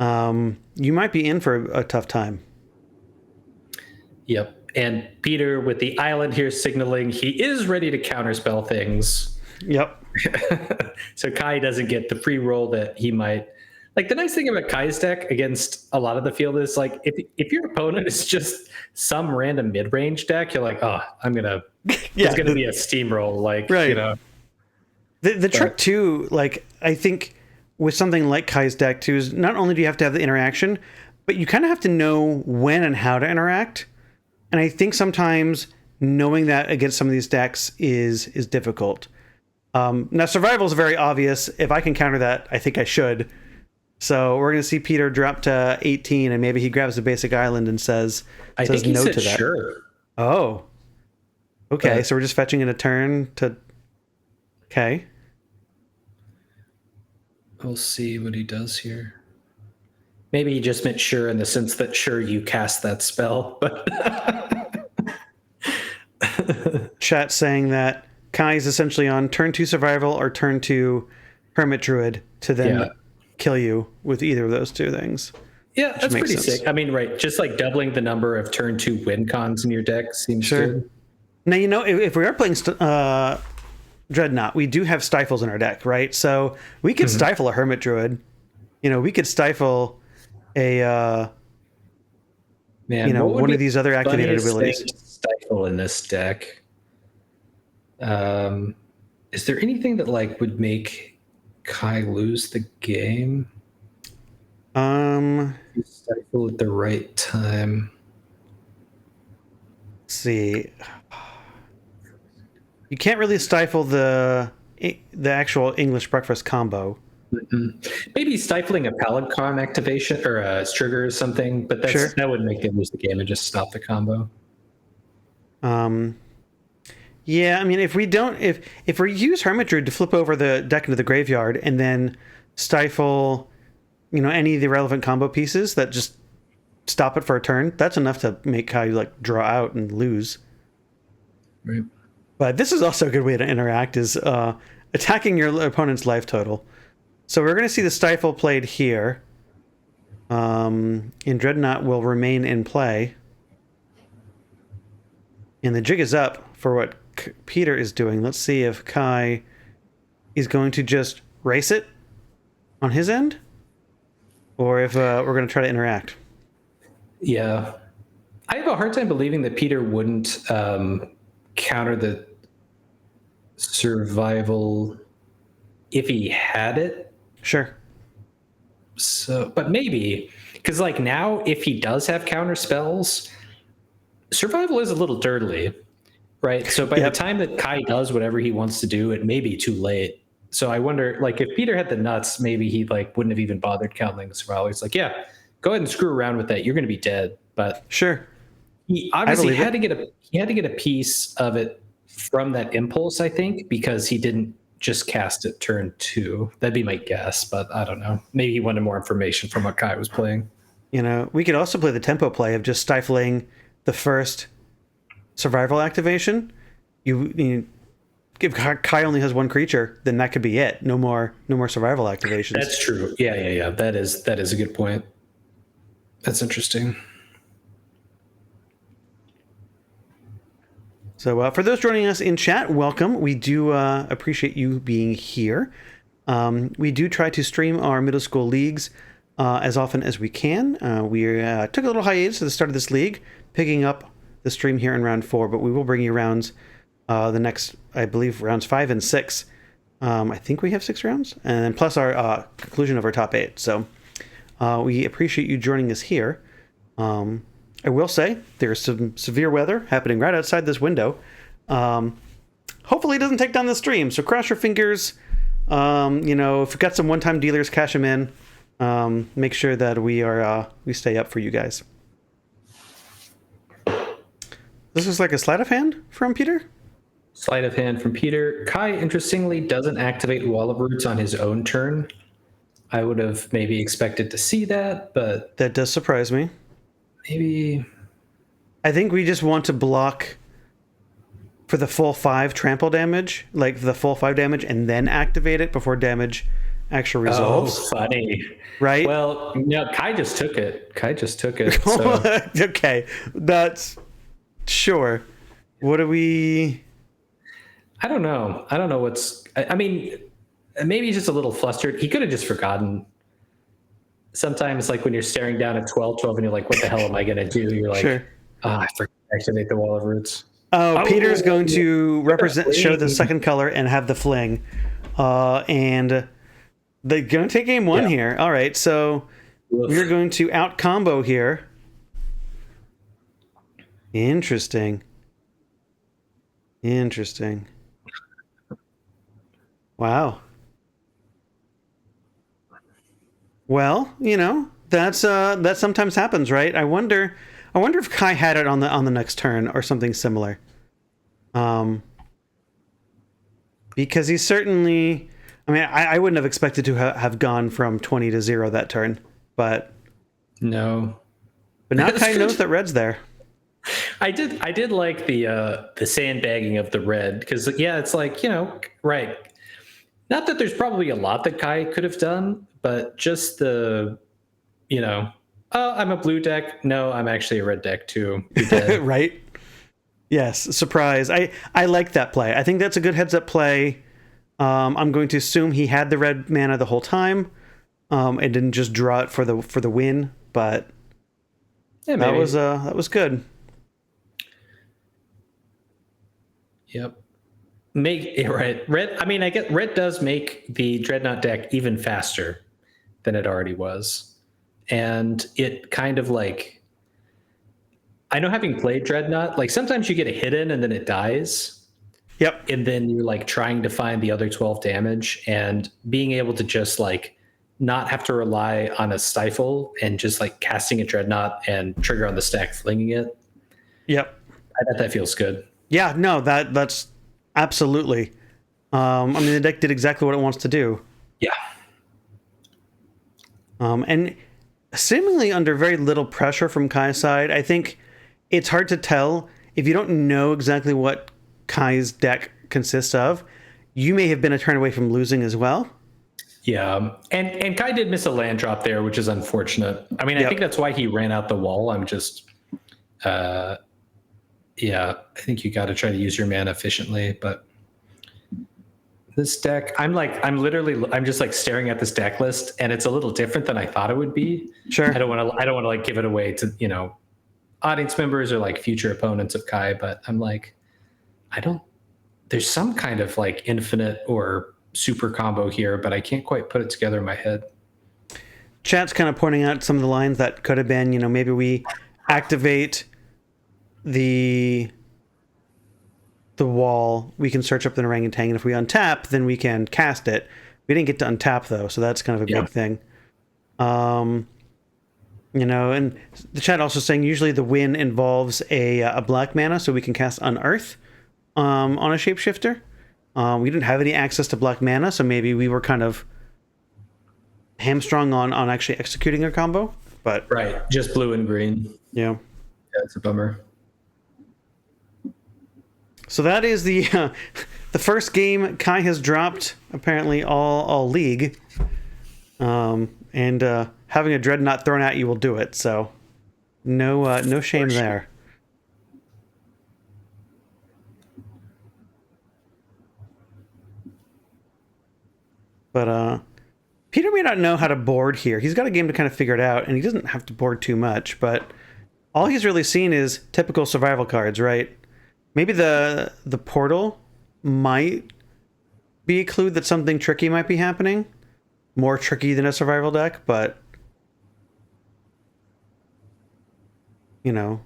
you might be in for a tough time.
Yep. And Peter with the island here signaling he is ready to counterspell things.
Yep.
So Kai doesn't get the pre-roll that he might. Like the nice thing about Kai's deck against a lot of the field is like if your opponent is just some random mid-range deck, you're like, oh, it's gonna be a steamroll, like right.
The trick too, like I think with something like Kai's deck too, is not only do you have to have the interaction, but you kind of have to know when and how to interact. And I think sometimes knowing that against some of these decks is difficult. Now survival is very obvious. If I can counter that, I think I should. So we're going to see Peter drop to 18, and maybe he grabs a basic island and says no to that.
Sure.
Oh. Okay, so we're just fetching in a turn to... Okay.
We'll see what he does here. Maybe he just meant sure in the sense that sure you cast that spell, but...
Chat saying that Kai is essentially on turn 2 survival or turn 2 Hermit Druid to then kill you with either of those two things.
Yeah, that's pretty sick. I mean, right, just like doubling the number of turn 2 win cons in your deck seems good.
Now, if we are playing Dreadnaught, we do have stifles in our deck, right? So we could stifle a Hermit Druid. We could stifle a
Man, what would
one
be
of these other
the
activated
funniest
abilities.
thing to stifle in this deck? Is there anything that like would make Kai lose the game? You stifle at the right time.
Let's see. You can't really stifle the actual English breakfast combo.
Maybe stifling a Paladcon activation or a trigger or something, but that would make them lose the game and just stop the combo.
Yeah, I mean, if we use Hermit Druid to flip over the deck into the graveyard and then stifle, any of the relevant combo pieces that just stop it for a turn, that's enough to make Kai like draw out and lose.
Right.
But this is also a good way to interact, is attacking your opponent's life total. So we're going to see the stifle played here. And Dreadnaught will remain in play. And the jig is up for what Peter is doing. Let's see if Kai is going to just race it on his end, or if we're going to try to interact.
Yeah. I have a hard time believing that Peter wouldn't counter the survival if he had it.
Sure.
So, but maybe, because like now, if he does have counter spells, survival is a little dirtly, right? So by the time that Kai does whatever he wants to do, it may be too late. So I wonder, like, if Peter had the nuts, maybe he like wouldn't have even bothered counting survival. He's like, yeah, go ahead and screw around with that. You're going to be dead. But
sure,
he obviously had to get a piece of it from that impulse, I think, because he didn't just cast it turn 2. That'd be my guess, but I don't know. Maybe he wanted more information from what Kai was playing.
We could also play the tempo play of just stifling the first survival activation. If Kai only has one creature, then that could be it. No more survival activations.
That's true. Yeah. That is a good point. That's interesting.
So for those joining us in chat, welcome. We do appreciate you being here. We do try to stream our middle school leagues as often as we can. We took a little hiatus at the start of this league, picking up the stream here in round 4, but we will bring you rounds the next, I believe, rounds 5 and 6. I think we have 6 rounds, and plus our conclusion of our top 8. So we appreciate you joining us here. I will say there's some severe weather happening right outside this window. Hopefully it doesn't take down the stream, so cross your fingers. If you've got some one-time dealers, cash them in. Make sure that we stay up for you guys. This is like a sleight of hand from Peter?
Sleight of hand from Peter. Kai, interestingly, doesn't activate Wall of Roots on his own turn. I would have maybe expected to see that, but...
That does surprise me.
Maybe...
I think we just want to block for the full 5 trample damage, like the full 5 damage, and then activate it before damage actually resolves.
Oh, funny.
Right?
Well, no, Kai just took it. So.
Okay. That's... Sure. What do we...
I don't know what's... I mean, maybe he's just a little flustered. He could have just forgotten. Sometimes, like, when you're staring down at 12 and you're like, what the hell am I going to do? You're like,
sure.
I forgot to activate the Wall of Roots.
Oh, Peter's going to show the second color and have the fling. And they're going to take game 1 here. All right, so we're going to out-combo here. Interesting. Wow. Well, that sometimes happens, right? I wonder if Kai had it on the next turn or something similar. Because he's certainly, I wouldn't have expected to have gone from 20 to 0 that turn, but
no.
But now Kai knows that red's there.
I did like the sandbagging of the red, because it's like, right. Not that there's probably a lot that Kai could have done, but just the, oh, I'm a blue deck. No, I'm actually a red deck too.
Right. Yes, surprise. I like that play. I think that's a good heads up play. I'm going to assume he had the red mana the whole time, and didn't just draw it for the win. But
Yeah,
that
maybe.
was good.
Yep. Right. Red. I mean, I get red does make the Dreadnought deck even faster than it already was, and it kind of like, I know, having played Dreadnought, like sometimes you get a hit in and then it dies,
Yep.
and then you're like trying to find the other 12 damage, and being able to just like not have to rely on a stifle and just like casting a Dreadnought and trigger on the stack, flinging it.
Yep.
I bet that feels good.
Yeah. No. That's absolutely. I mean, the deck did exactly what it wants to do.
Yeah.
And seemingly under very little pressure from Kai's side. I think it's hard to tell if you don't know exactly what Kai's deck consists of. You may have been a turn away from losing as well.
Yeah, and Kai did miss a land drop there, which is unfortunate. I mean, I think that's why he ran out the wall. I'm just, yeah, I think you got to try to use your mana efficiently. But this deck, I'm just like staring at this deck list, and it's a little different than I thought it would be.
Sure.
I don't want to like give it away to audience members or like future opponents of Kai, but I'm like, there's some kind of like infinite or super combo here, but I can't quite put it together in my head.
Chat's kind of pointing out some of the lines that could have been, maybe we activate the wall, we can search up the orangutan, and if we untap, then we can cast it. We didn't get to untap though, so that's kind of a big thing. And the chat also saying usually the win involves a black mana, so we can cast Unearth on a shapeshifter. We didn't have any access to black mana, so maybe we were kind of hamstrung on actually executing our combo. But
right, just blue and green.
Yeah,
it's a bummer.
So that is the the first game Kai has dropped apparently all league, and having a Dreadnought thrown at you will do it. So no shame there. But Peter may not know how to board here. He's got a game to kind of figure it out, and he doesn't have to board too much. But all he's really seen is typical survival cards, right? Maybe the portal might be a clue that something tricky might be happening. More tricky than a survival deck, but a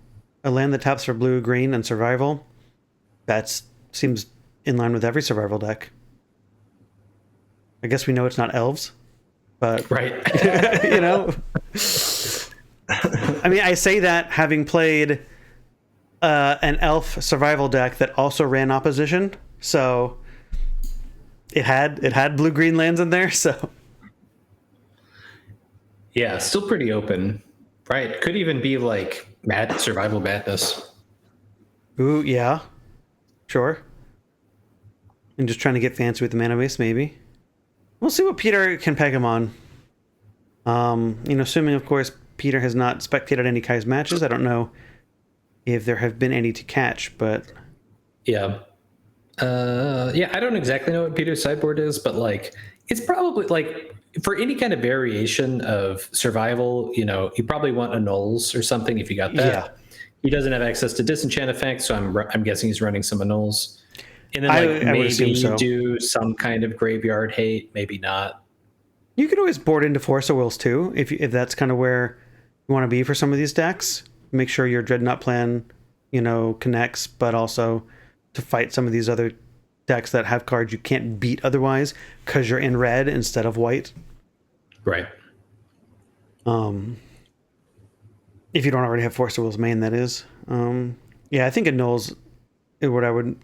land that taps for blue, green, and survival, that seems in line with every survival deck. I guess we know it's not elves, but
right.
I mean, I say that having played an elf survival deck that also ran opposition, so it had blue green lands in there. So
yeah, still pretty open, right? Could even be like survival madness.
Ooh, yeah, sure. And just trying to get fancy with the mana base, maybe. We'll see what Peter can peg him on. Assuming of course Peter has not spectated any Kai's matches. I don't know if there have been any to catch, but
yeah, I don't exactly know what Peter's sideboard is, but like it's probably like for any kind of variation of survival, you probably want annuls or something if you got that.
Yeah.
He doesn't have access to disenchant effects, so I'm guessing he's running some annuls. And then
I would assume so.
Do some kind of graveyard hate, maybe not.
You could always board into Force of Wills too, if that's kind of where you want to be for some of these decks. Make sure your Dreadnought plan, connects, but also to fight some of these other decks that have cards you can't beat otherwise because you're in red instead of white.
Right.
If you don't already have Force of Wills main, that is. I think annuls is what I would,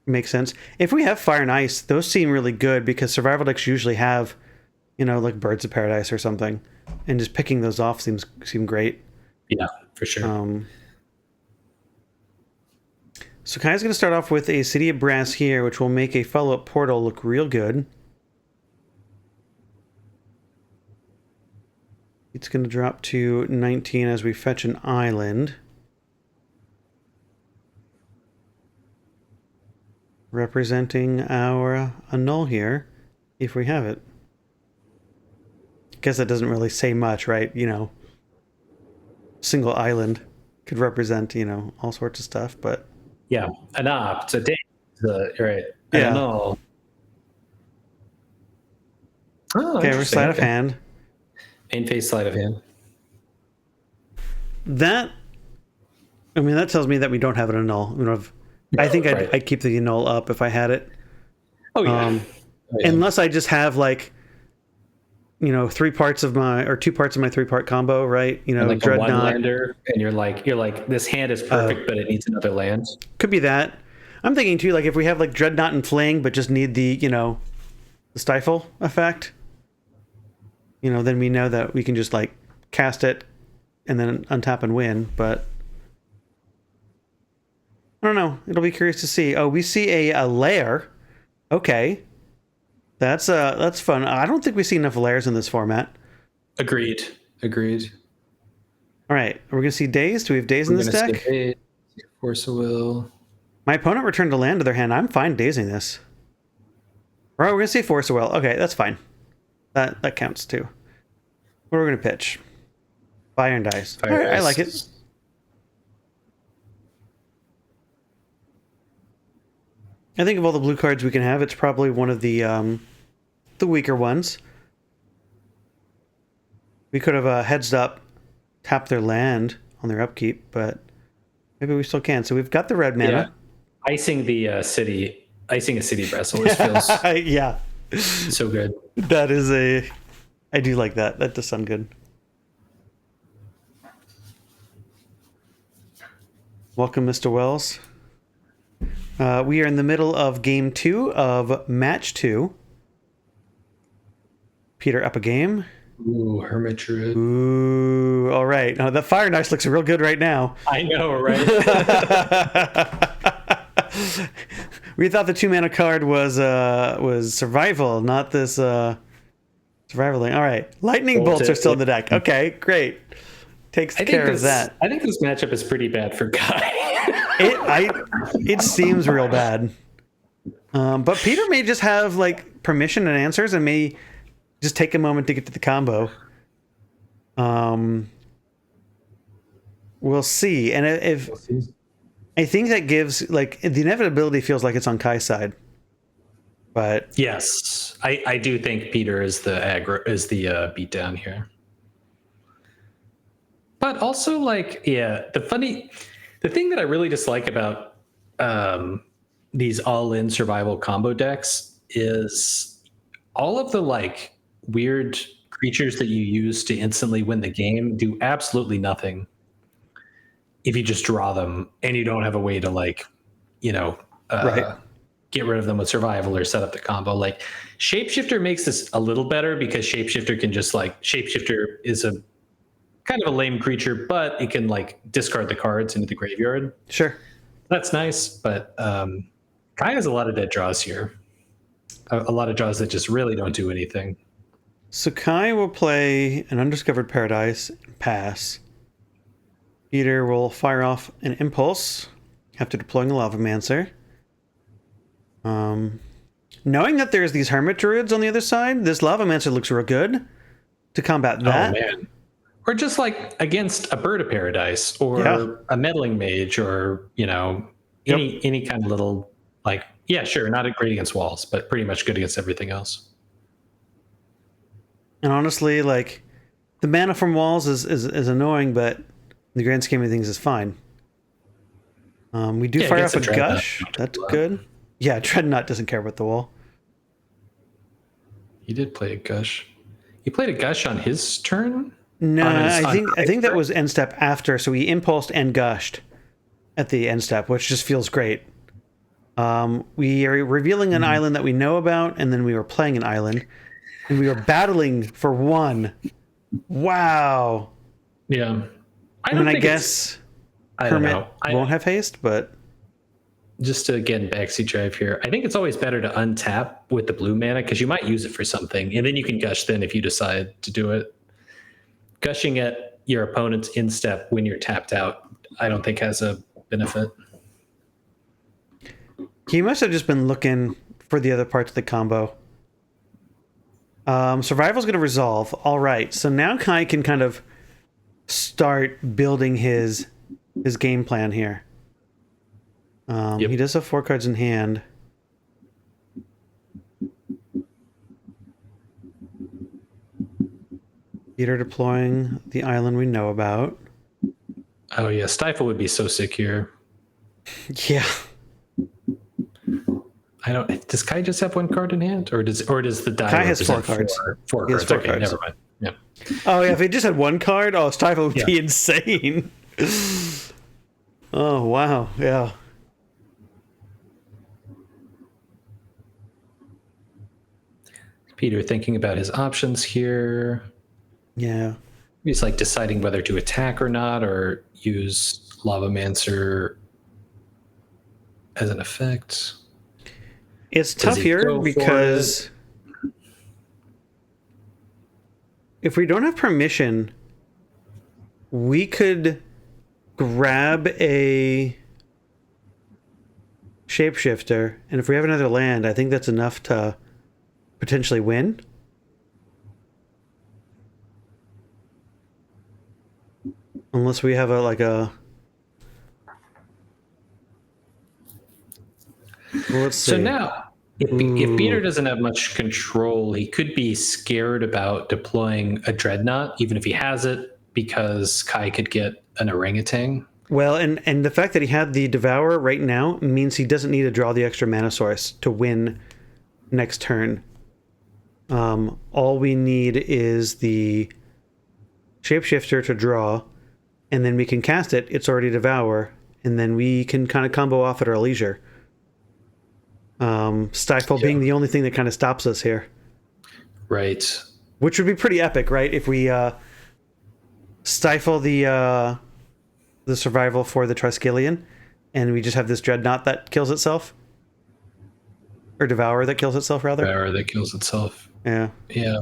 make sense. If we have Fire and Ice, those seem really good because survival decks usually have, like Birds of Paradise or something, and just picking those off seem great.
Yeah, for sure.
So Kai's going to start off with a City of Brass here, which will make a follow-up portal look real good. It's going to drop to 19 as we fetch an island. representing our null here, if we have it. Guess that doesn't really say much, right? You know, single island could represent, you know, all sorts of stuff, but
Yeah, an opt, a day, right? I
Yeah.
don't know. Oh,
okay, we're
interesting.
sleight of hand.
Main phase sleight of hand.
That, I mean, that tells me that we don't have it null. We don't have. I think
Right.
I'd keep the null up if I had it.
Oh yeah.
Unless I just have like, you know, 2 parts of my 3-part combo, right? You know,
And like a
Dreadnaught.
one-lander, and you're like, this hand is perfect, but it needs another land.
Could be that. I'm thinking too, like if we have like Dreadnaught and Fling, but just need the, you know, the stifle effect. You know, then we know that we can just like cast it and then untap and win. But I don't know. It'll be curious to see. Oh, we see a lair. Okay, that's fun. I don't think we see enough lairs in this format.
Agreed.
All right, are we gonna see days? Do we have days in this deck?
Force of Will.
My opponent returned a land to their hand. I'm fine dazing this. Right, we're gonna see Force of Will. Okay, that's fine. That counts too. What are we gonna pitch? Fire and dice. All right, I like it. I think of all the blue cards we can have, it's probably one of the weaker ones. We could have heads up, tap their land on their upkeep, but maybe we still can. So we've got the red mana.
Yeah. Icing a city breast always feels
yeah,
so good.
that is I do like that. That does sound good. Welcome, Mr. Wells. We are in the middle of game 2 of match 2. Peter up a game.
Ooh, Hermit Druid.
Ooh, all right. Now the Fire Knife looks real good right now.
I know, right?
We thought the 2-mana card was survival, not this survival thing. All right, lightning bolts are still in the deck. Okay, great. Takes care of that.
I think this matchup is pretty bad for Guy.
It seems real bad. But Peter may just have like permission and answers, and may just take a moment to get to the combo. We'll see. And if I think that gives like the inevitability feels like it's on Kai's side. But
yes, I do think Peter is the beatdown here. But also, like, yeah, the thing that I really dislike about these all-in survival combo decks is all of the like weird creatures that you use to instantly win the game do absolutely nothing if you just draw them and you don't have a way to like, you know, get rid of them with survival or set up the combo. Like Shapeshifter makes this a little better because Shapeshifter can just like Shapeshifter is a kind of a lame creature, but it can like discard the cards into the graveyard.
Sure.
That's nice, but Kai has a lot of dead draws here. A lot of draws that just really don't do anything.
So Kai will play an Undiscovered Paradise and pass. Peter will fire off an Impulse after deploying a Lavamancer. Knowing that there's these Hermit Druids on the other side, this Lavamancer looks real good to combat that.
Oh, man. Or just like against a Bird of Paradise or a Meddling Mage or, you know, any kind of little like, yeah, sure, not great against walls, but pretty much good against everything else.
And honestly, like the mana from walls is annoying, but in the grand scheme of things is fine. We do fire off a Gush. That's good. Yeah, Dreadnaught doesn't care about the wall.
He did play a Gush. He played a Gush on his turn?
No, I think that was end step after, so he impulsed and gushed at the end step, which just feels great. We are revealing an island that we know about, and then we were playing an island, and we were battling for one. Wow.
Yeah.
I guess Hermit won't have haste, but
just to again backseat drive here, I think it's always better to untap with the blue mana because you might use it for something, and then you can gush then if you decide to do it. Gushing at your opponent's instep when you're tapped out, I don't think has a benefit.
He must have just been looking for the other parts of the combo. Survival's going to resolve. All right, so now Kai can kind of start building his game plan here.
Yep.
He does have 4 cards in hand. Peter deploying the island we know about.
Oh yeah, Stifle would be so sick here.
Yeah.
I don't. Does Kai just have 1 card in hand, or does the die
Kai has 4
represent
cards.
Four
He has
cards.
4
Okay,
cards.
never mind. Yeah.
Oh yeah, if he just had 1 card, Stifle would be
Yeah.
insane. Oh wow, yeah.
Peter thinking about his options here.
Yeah.
He's like deciding whether to attack or not, or use Lavamancer as an effect.
It's
Does
tough
he
here
go for
because if we don't have permission, we could grab a shapeshifter, and if we have another land, I think that's enough to potentially win. Unless we have a well, let's see.
So now, if Peter doesn't have much control, he could be scared about deploying a Dreadnaught, even if he has it, because Kai could get an orangutan.
Well, and the fact that he had the Devourer right now means he doesn't need to draw the extra mana source to win next turn. All we need is the Shapeshifter to draw, and then we can cast it. It's already Devour, and then we can kind of combo off at our leisure. Stifle being the only thing that kind of stops us here.
Right.
Which would be pretty epic, right? If we stifle the survival for the Triskelion, and we just have this Dreadnought that kills itself. Or Devourer that kills itself, rather.
Devourer that kills itself.
Yeah.
Yeah.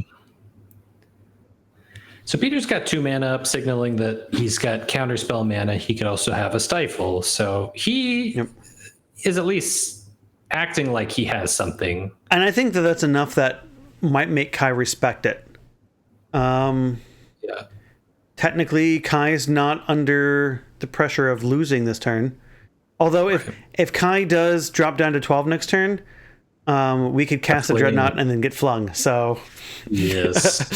So Peter's got 2 mana up, signaling that he's got counterspell mana. He could also have a Stifle. So he is at least acting like he has something.
And I think that that's enough that might make Kai respect it.
Yeah.
Technically, Kai's not under the pressure of losing this turn. Although if Kai does drop down to 12 next turn, we could cast a Dreadnought and then get flung. So
yes,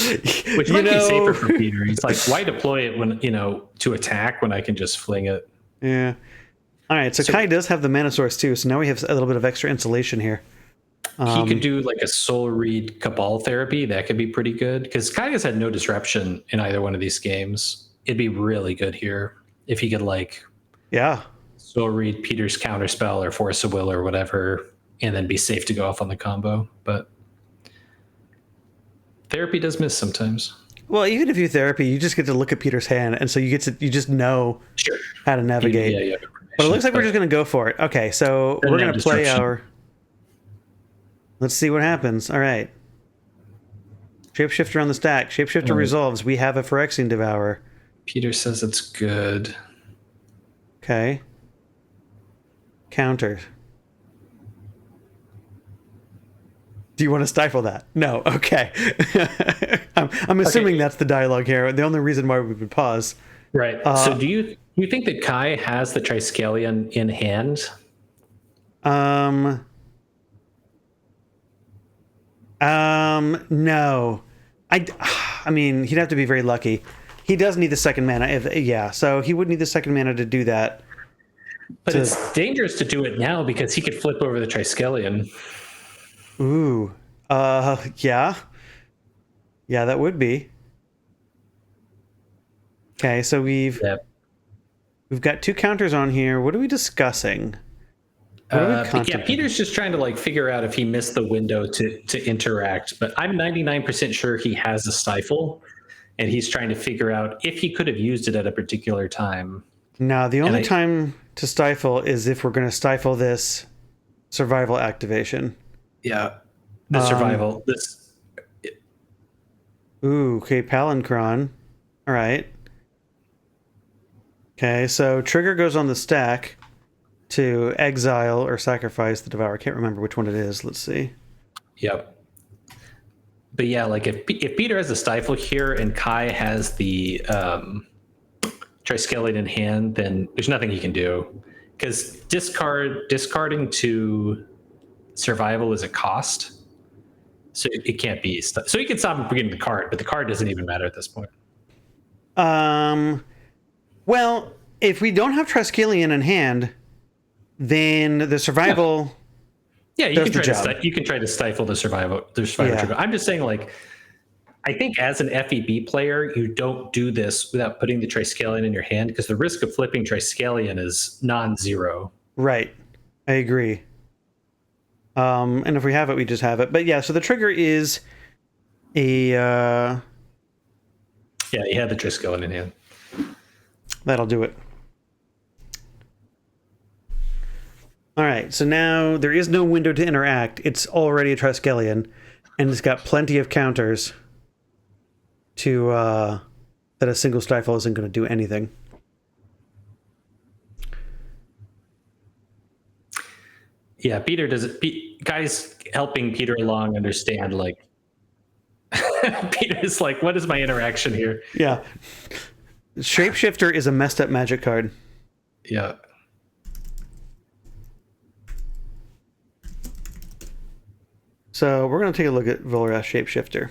which might be safer for Peter. He's like, why deploy it when to attack when I can just fling it?
Yeah. All right. So Kai does have the mana source too. So now we have a little bit of extra insulation here.
He could do like a Soul Read Cabal Therapy. That could be pretty good because Kai has had no disruption in either one of these games. It'd be really good here if he could Soul Read Peter's Counterspell or Force of Will or whatever, and then be safe to go off on the combo. But therapy does miss sometimes.
Well, even if you therapy, you just get to look at Peter's hand, and so you just know how to navigate. But it looks like we're just going to go for it. Okay, so we're going to play our... Let's see what happens. All right. Shapeshifter on the stack. Shapeshifter resolves. We have a Phyrexian Devourer.
Peter says it's good.
Okay. Counter. Do you want to stifle that? No. Okay. I'm assuming that's the dialogue here. The only reason why we would pause.
Right. So do you think that Kai has the Triskelion in hand?
No. I mean, he'd have to be very lucky. He does need the second mana. So he would need the second mana to do that.
But it's dangerous to do it now because he could flip over the Triskelion.
Ooh. Yeah. Yeah, that would be. Okay, so we've got 2 counters on here. What are we discussing?
Peter's just trying to figure out if he missed the window to interact, but I'm 99% sure he has a Stifle, and he's trying to figure out if he could have used it at a particular time.
No, the only time to stifle is if we're going to stifle this survival activation.
Yeah, the survival.
Ooh, okay, Palancron. All right. Okay, so trigger goes on the stack. to exile or sacrifice the Devourer. I can't remember which one it is. Let's see.
Yep. But yeah, like if Peter has the Stifle here and Kai has the Triskelion in hand, then there's nothing he can do, because discarding to survival is a cost, so it can't be. So he can stop him from getting the card, but the card doesn't even matter at this point.
Well, if we don't have Triskelion in hand, then the survival.
Yeah, you can try to stifle the survival. Trigger. I'm just saying, like, I think as an FEB player, you don't do this without putting the Triskelion in your hand, because the risk of flipping Triskelion is non-zero.
Right, I agree. And if we have it, we just have it. But yeah, so the trigger is a.
Yeah, you had the Triskelion in hand.
That'll do it. All right, so now there is no window to interact. It's already a Triskelion, and it's got plenty of counters to that a single Stifle isn't going to do anything.
Yeah, Peter does it. Guys helping Peter along understand, like, Peter is like, what is my interaction here?
Yeah. Shapeshifter is a messed up Magic card.
Yeah.
So we're going to take a look at Volrath Shapeshifter.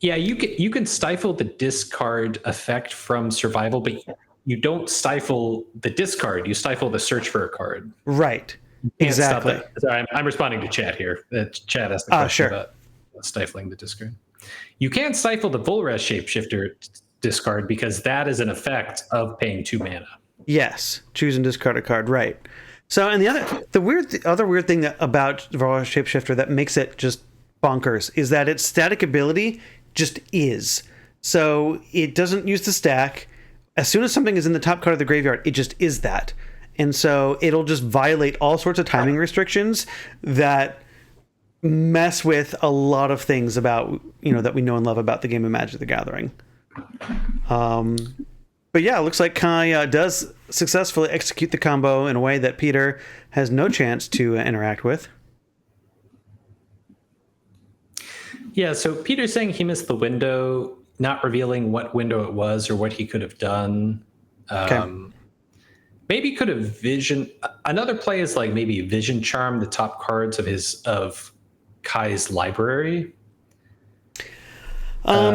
Yeah, you can stifle the discard effect from survival, but you don't stifle the discard. You stifle the search for a card.
Right. Exactly.
Sorry, I'm responding to chat here. Chat asked the question about stifling the discard. You can stifle the Volrath Shapeshifter discard, because that is an effect of paying 2 mana.
Yes, choose and discard a card. Right. So, and the other weird thing about Volrath Shapeshifter that makes it just bonkers is that its static ability just is. So it doesn't use the stack. As soon as something is in the top card of the graveyard, it just is that. And so it'll just violate all sorts of timing restrictions that mess with a lot of things about, that we know and love about the game of Magic the Gathering. But yeah, it looks like Kai does successfully execute the combo in a way that Peter has no chance to interact with.
Yeah, so Peter's saying he missed the window, not revealing what window it was or what he could have done. Maybe could have vision. Another play is like maybe vision charm the top cards of Kai's library.
Or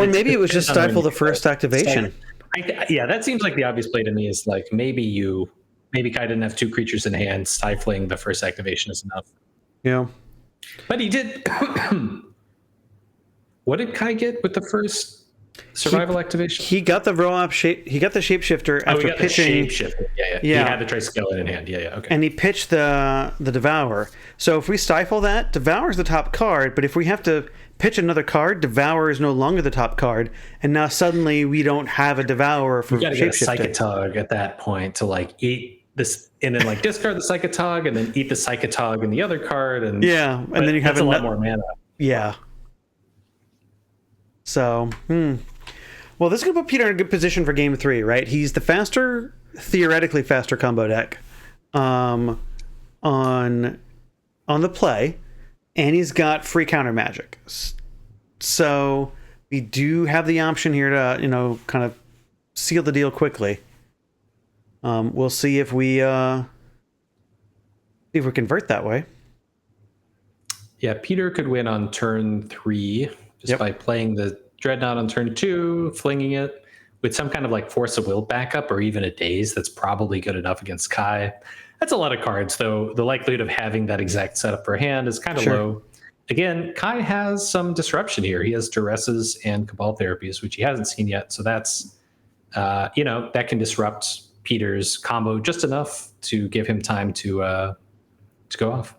maybe it was just stifle the first activation.
Yeah, that seems like the obvious play to me. Is like maybe Kai didn't have 2 creatures in hand. Stifling the first activation is enough.
Yeah,
but he did. What did Kai get with the first survival activation?
He got the roll up shape. He got the Shapeshifter after pitching.
The shapeshifter. Yeah. He had the Triskelion in hand. Yeah. Okay.
And he pitched the Devourer. So if we stifle that, Devour is the top card. But if we have to pitch another card, Devourer is no longer the top card, and now suddenly we don't have a Devourer for Shapeshifter. You got to get a
Psychatog at that point to like eat this, and then like discard the Psychatog, and then eat the Psychatog and the other card, and
then you have
a lot more mana.
Yeah. So, well, this is going to put Peter in a good position for Game 3, right? He's the theoretically faster combo deck on the play, and he's got free counter magic. So we do have the option here to, kind of seal the deal quickly. We'll see if we convert that way.
Yeah, Peter could win on turn 3 just by playing the Dreadnaught on turn 2, flinging it with some kind of like Force of Will backup or even a Daze. That's probably good enough against Kai. That's a lot of cards, though. The likelihood of having that exact setup per hand is kind of low. Again, Kai has some disruption here. He has Duresses and Cabal Therapies, which he hasn't seen yet. So that's, that can disrupt Peter's combo just enough to give him time to go off.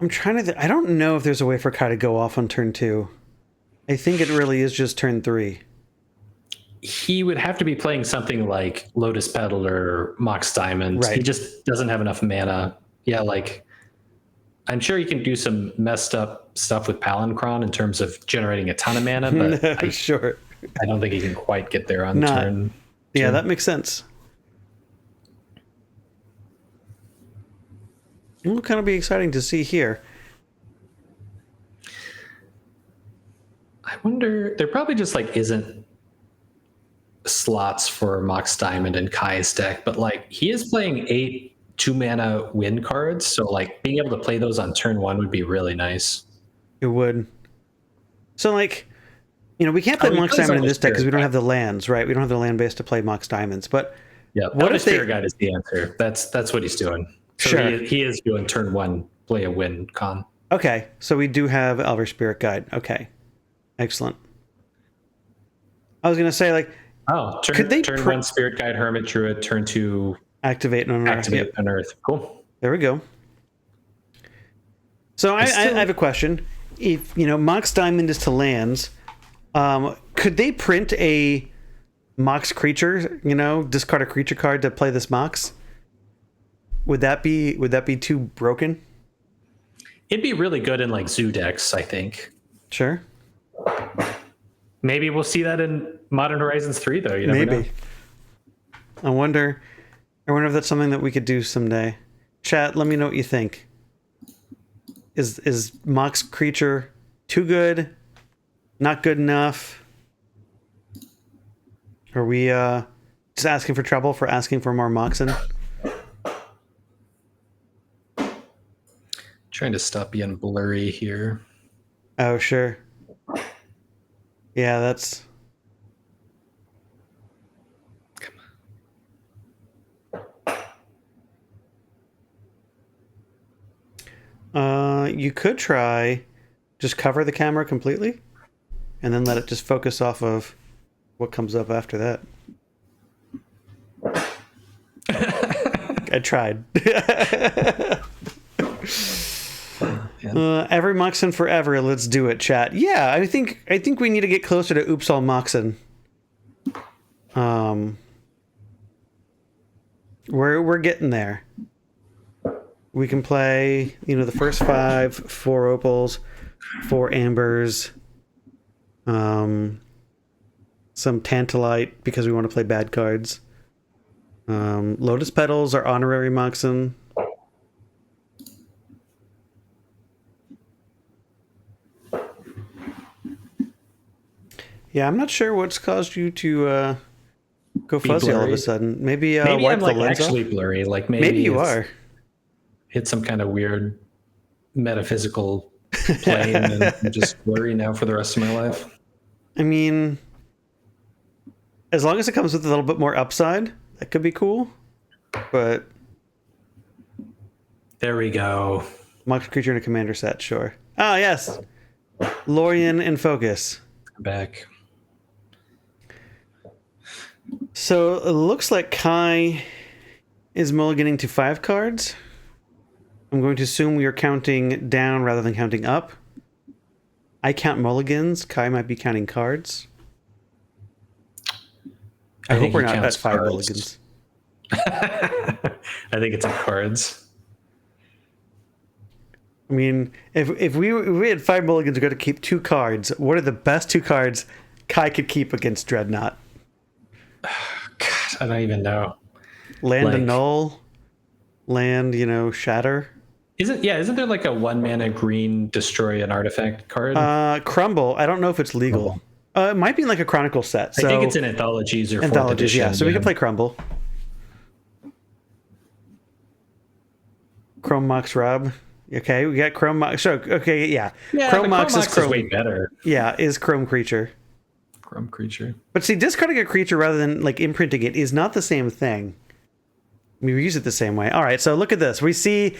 I'm trying to. I don't know if there's a way for Kai to go off on turn 2. I think it really is just turn 3.
He would have to be playing something like Lotus Petal or Mox Diamond. Right. He just doesn't have enough mana. Yeah, like I'm sure he can do some messed up stuff with Palinchron in terms of generating a ton of mana, but I don't think he can quite get there on
Not-
turn.
Yeah,
two.
that makes sense. It'll kind of be exciting to see here.
I wonder. There probably just like isn't slots for Mox Diamond and Kai's deck, but like he is playing 8 2-mana win cards, so like being able to play those on turn 1 would be really nice.
It would. So, like, you know, we can't play
he
Mox
plays
Diamond in
Elder
this deck because we
Spirit
don't
Guide.
have the lands, right? We don't have the land base to play Mox Diamonds. But
Yeah,
what
Elder
if they?
Spirit Guide is the answer. That's what he's doing. So
Sure.
he is doing turn 1 play a win con.
Okay, so we do have Elder Spirit Guide. Okay, excellent. I was gonna say, like,
Oh,
Could they
turn 1 Spirit Guide Hermit Druid, turn 2
activate on our.
activate an Earth. Cool.
There we go. So I
still-
have a question. If you know Mox Diamond is to lands, could they print a Mox creature? You know, discard a creature card to play this Mox. Would that be too broken?
It'd be really good in like zoo decks, I think.
Sure,
Maybe we'll see that in Modern Horizons 3, though. You never know.
maybe. I wonder if that's something that we could do someday. Chat, let me know what you think. Is Mox creature too good? Not good enough? Are we just asking for trouble for asking for more Moxen?
Trying to stop being blurry here.
Oh, sure. Yeah, that's... You could try just cover the camera completely and then let it just focus off of what comes up after that. I tried. Every Moxen forever. Let's do it, chat. Yeah, I think we need to get closer to Oops All Moxen. We're getting there. We can play, you know, the first 5, 4 opals, 4 ambers, some tantalite because we want to play bad cards. Lotus petals are honorary Moxen. Yeah, I'm not sure what's caused you to go fuzzy all of a
blurry.
sudden. Maybe
Maybe
wipe
I'm
the
like
lens
actually
off.
blurry. Like
Maybe you
it's
are.
hit some kind of weird metaphysical plane and I'm just blurry now for the rest of my life.
I mean, as long as it comes with a little bit more upside, that could be cool. But
There we go.
Mox creature in a commander set, sure. Oh yes, Lorien in focus.
I'm back.
So it looks like Kai is mulliganing to 5 cards. I'm going to assume we are counting down rather than counting up. I count mulligans. Kai might be counting cards. I hope
think
we're
he
not at
counts
5
cards.
mulligans.
I think it's in cards.
I mean, if we had 5 mulligans, we're going to keep 2 cards. What are the best 2 cards Kai could keep against Dreadnaught?
God, I don't even know.
Land
Like-
Annul, land, you know, Shatter.
Isn't there like a 1 mana green destroy an artifact card?
Crumble. I don't know if it's legal. It might be like a Chronicle set. So
I think it's in anthologies or
anthologies,
4th edition.
yeah. So we can play Crumble. Chrome Mox Rob. Okay, we got Chrome Mox. So, okay, yeah.
Yeah,
Chrome
but
Mox is Chrome.
way better.
Yeah, is Chrome Creature.
Chrome creature.
But see, discarding a creature rather than like imprinting it is not the same thing. We use it the same way. All right, so look at this. We see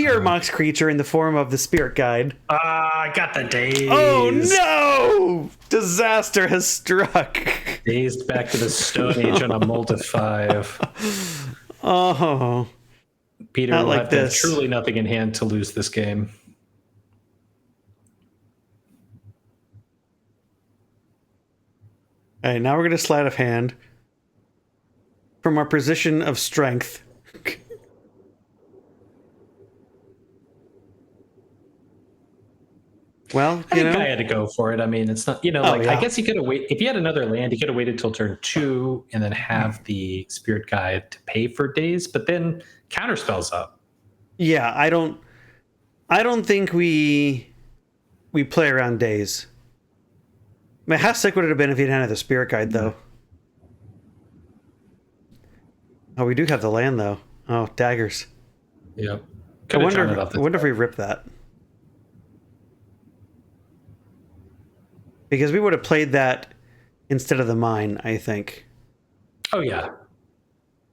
our Mox creature in the form of the Spirit Guide.
I got the days.
Oh no! Disaster has struck.
Dazed back to the Stone Age on a Mold of 5.
Oh,
Peter
Not
will
like
have to have
this.
truly nothing in hand to lose this game.
all right. Now we're gonna sleight of hand from our position of strength. Well,
I think Guy had to go for it. I mean, it's not, I guess he could have waited. If he had another land, he could have waited till turn 2 and then have the Spirit Guide to pay for days, but then counter spells up.
Yeah, I don't think we play around days. I mean, how sick would it have been if he didn't have the Spirit Guide, though? Oh, we do have the land, though. Oh, daggers.
Yep.
I wonder if we rip that. Because we would have played that instead of the mine, I think.
Oh, yeah.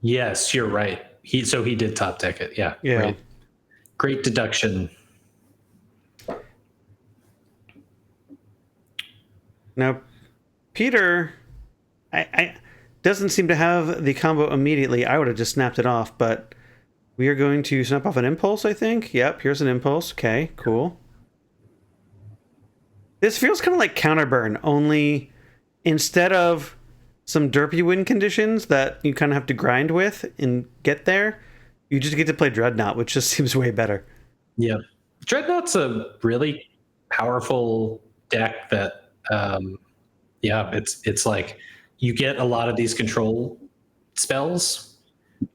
Yes, you're right. He did top deck it. Yeah.
Yeah.
Great deduction.
Now, Peter, I doesn't seem to have the combo immediately. I would have just snapped it off, but we are going to snap off an impulse, I think. Yep, here's an impulse. Okay, cool. This feels kind of like Counterburn, only instead of some derpy win conditions that you kind of have to grind with and get there, you just get to play Dreadnaught, which just seems way better.
Yeah. Dreadnaught's a really powerful deck that, it's like you get a lot of these control spells,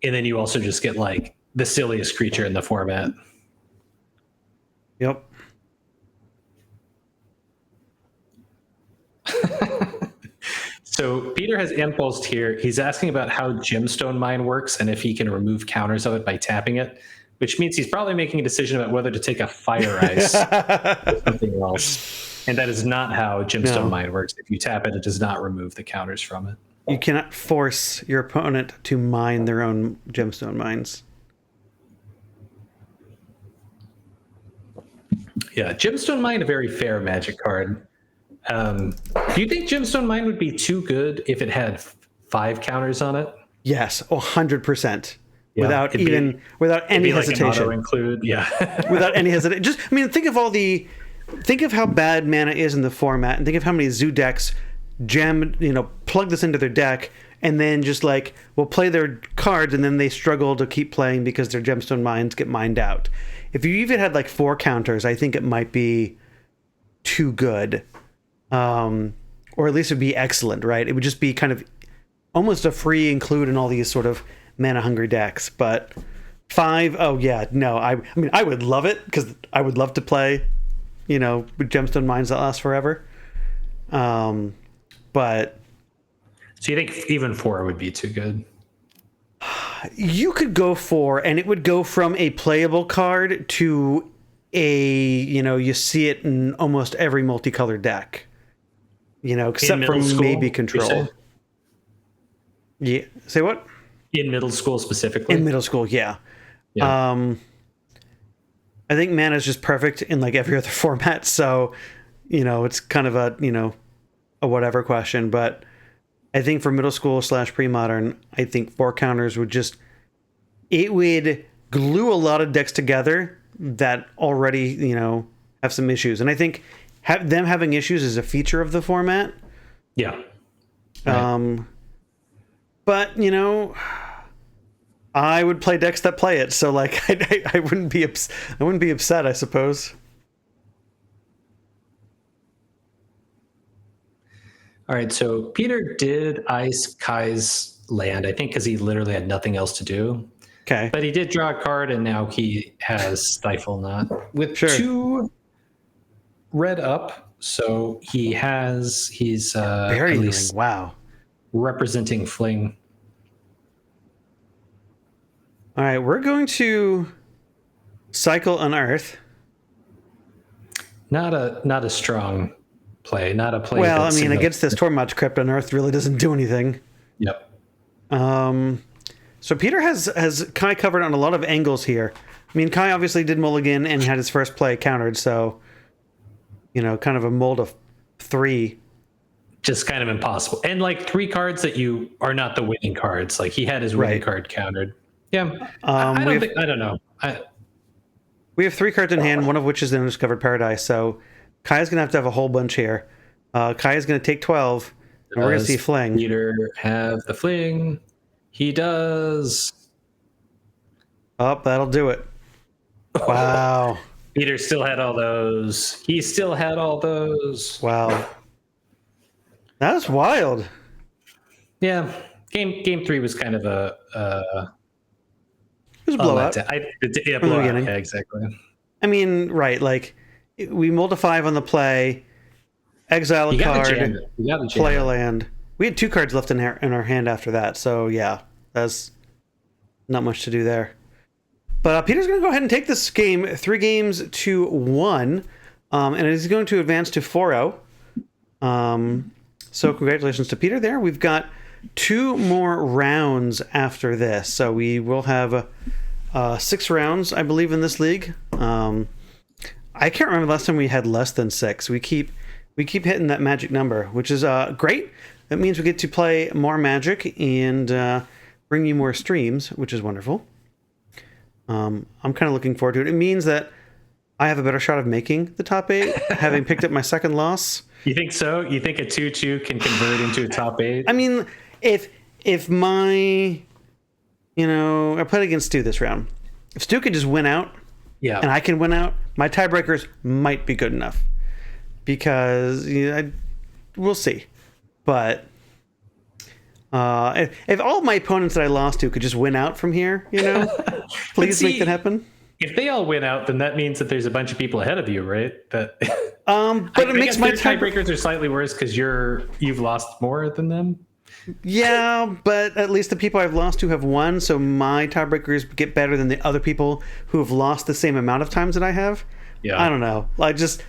and then you also just get like the silliest creature in the format.
Yep.
So Peter has impulsed here. He's asking about how Gemstone Mine works and if he can remove counters of it by tapping it, which means he's probably making a decision about whether to take a Fire Ice or something else. And that is not how Gemstone Mine works. If you tap it, it does not remove the counters from it.
You cannot force your opponent to mine their own Gemstone Mines.
Yeah, Gemstone Mine, a very fair Magic card. Do you think Gemstone Mine would be too good if it had 5 counters on it?
Yes, 100%.
Yeah,
without any hesitation.
Like an auto include, yeah.
Without any hesitation. Just, I mean, think of how bad mana is in the format, and think of how many Zoo decks plug this into their deck, and then just like will play their cards, and then they struggle to keep playing because their Gemstone Mines get mined out. If you even had like 4 counters, I think it might be too good. Or at least it would be excellent, right? It would just be kind of almost a free include in all these sort of mana hungry decks. But 5, oh yeah, no. I mean, I would love it because I would love to play, with Gemstone Mines that last forever. But
so you think even 4 would be too good?
You could go 4, and it would go from a playable card to you see it in almost every multicolored deck. Except for maybe Control. Yeah. Say what?
In middle school specifically?
In middle school, yeah. I think mana is just perfect in like every other format. So, it's kind of a a whatever question. But I think for middle school / pre-modern, I think 4 counters would it would glue a lot of decks together that already, have some issues. And I think them having issues is a feature of the format.
Yeah.
Right. But I would play decks that play it, so like I wouldn't be upset, I suppose.
All right, so Peter did ice Kai's land, I think, because he literally had nothing else to do.
Okay.
But he did draw a card, and now he has Stifle Knot with 2 red up, so he's
very
at least
wow,
representing Fling.
All right, we're going to cycle Unearth.
Not a strong play. Not a play.
Well, I mean, against this Tormod's Crypt, Unearth really doesn't do anything.
Yep.
So Peter has Kai covered on a lot of angles here. I mean, Kai obviously did mulligan and had his first play countered, so kind of a mold of 3.
Just kind of impossible. And like 3 cards that you are not the winning cards. Like he had his winning card countered. Yeah. I don't know.
We have 3 cards in hand, one of which is an Undiscovered Paradise. So Kai's going to have a whole bunch here. Kai is going to take 12, and we're going to see Fling.
Peter have the Fling? He does.
Oh, that'll do it. Wow.
Peter still had all those. He still had all those.
Wow. That was wild.
Yeah. Game 3 was kind of a
It was a blowout.
Yeah,
from the
blowout.
beginning.
Yeah, exactly.
I mean, right, like we mulled a 5 on the play, exile a
You got the
card,
jam. You got the jam.
play a land. We had 2 cards left in our hand after that, so yeah, that's not much to do there. But Peter's going to go ahead and take this game 3-1, and he's going to advance to 4-0. So congratulations to Peter there. We've got 2 more rounds after this, so we will have 6 rounds, I believe, in this league. I can't remember the last time we had less than 6. We keep hitting that magic number, which is great. That means we get to play more Magic and bring you more streams, which is wonderful. I'm kind of looking forward to it. It means that I have a better shot of making the top 8, having picked up my second loss.
You think so? You think a 2-2 can convert into a top 8?
I mean, if my, I played against Stu this round. If Stu could just win out,
Yeah.
and I can win out, my tiebreakers might be good enough. Because we'll see. But if all of my opponents that I lost to could just win out from here, please make that happen.
If they all win out, then that means that there's a bunch of people ahead of you, right? But
it makes my
tiebreakers are slightly worse because you've lost more than them.
Yeah, but at least the people I've lost to have won, so my tiebreakers get better than the other people who have lost the same amount of times that I have.
Yeah.
I don't know. Like, just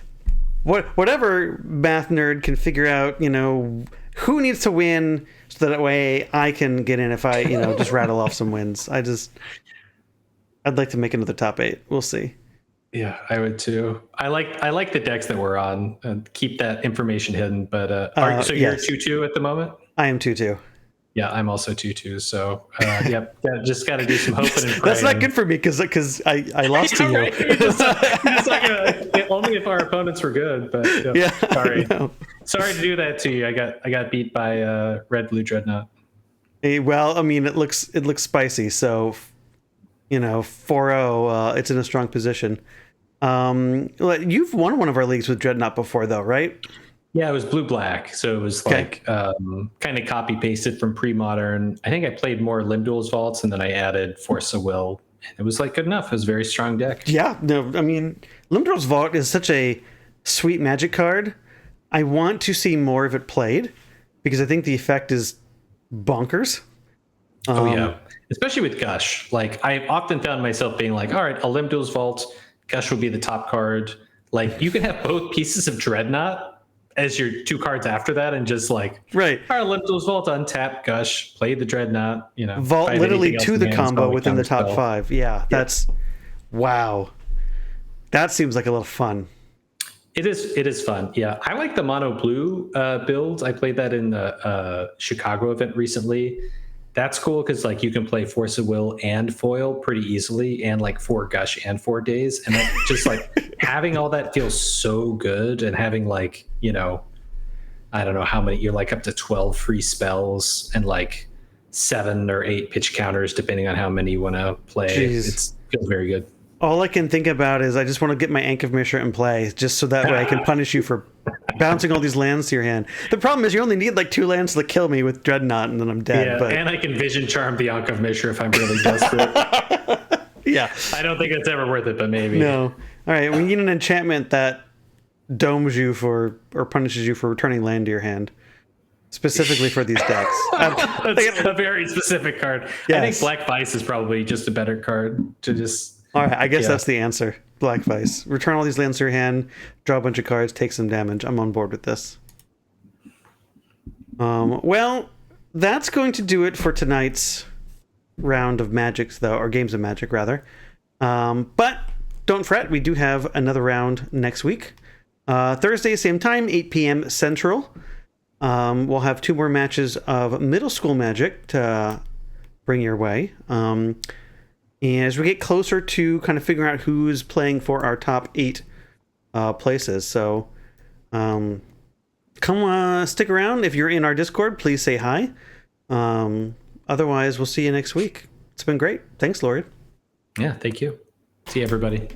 whatever math nerd can figure out, who needs to win so that way I can get in if I, just rattle off some wins. I'd like to make another top 8. We'll see.
Yeah, I would too. I like the decks that we're on and keep that information hidden. But so you're
yes.
2-2 at the moment?
I am 2-2.
Yeah, I'm also 2-2. So yep, just got to do some hoping and praying.
That's not good for me because I lost to you.
Right? Only if our opponents were good. But
yeah,
sorry to do that to you. I got beat by Red Blue Dreadnaught.
Well, I mean, it looks spicy. So 4-0. It's in a strong position. You've won one of our leagues with Dreadnaught before, though, right?
Yeah, it was blue-black, so it was like kind of copy-pasted from pre-modern. I think I played more Limdul's Vaults, and then I added Force of Will. It was good enough. It was a very strong deck.
Yeah, no, I mean, Limdul's Vault is such a sweet Magic card. I want to see more of it played, because I think the effect is bonkers.
Oh, yeah. Especially with Gush. I often found myself being like, all right, a Limdul's Vault, Gush will be the top card. You can have both pieces of Dreadnaught as your 2 cards after that, and just right. Our Limdul's Vault, untap, Gush, play the Dreadnought,
Vault literally to the combo within the top 5. Yeah, that's wow. That seems like a little fun.
It is fun. Yeah. I like the mono blue builds. I played that in the Chicago event recently. That's cool because you can play Force of Will and foil pretty easily, and 4 Gush and 4 days, and that just having all that feels so good, and having I don't know how many, you're up to 12 free spells and 7 or 8 pitch counters depending on how many you want to play. It feels very good.
All I can think about is I just want to get my Ankh of Mishra in play, just so that way I can punish you for bouncing all these lands to your hand. The problem is you only need 2 lands to kill me with Dreadnought, and then I'm dead.
Yeah, and I can Vision Charm the Ankh of Mishra if I'm really desperate.
Yeah.
I don't think it's ever worth it, but maybe.
No. All right, we need an enchantment that domes you or punishes you for returning land to your hand. Specifically for these decks.
That's a very specific card. Yes. I think Black Vice is probably just a better card to just...
All right, I guess that's the answer. Black Vice. Return all these lands to your hand, draw a bunch of cards, take some damage. I'm on board with this. Well, that's going to do it for tonight's round of Magics, though, or games of Magic, rather. But don't fret, we do have another round next week. Thursday, same time, 8 p.m. Central. We'll have 2 more matches of middle school Magic to bring your way. And as we get closer to kind of figuring out who's playing for our top 8 places. So come stick around. If you're in our Discord, please say hi. Otherwise, we'll see you next week. It's been great. Thanks, Lori.
Yeah, thank you. See you, everybody.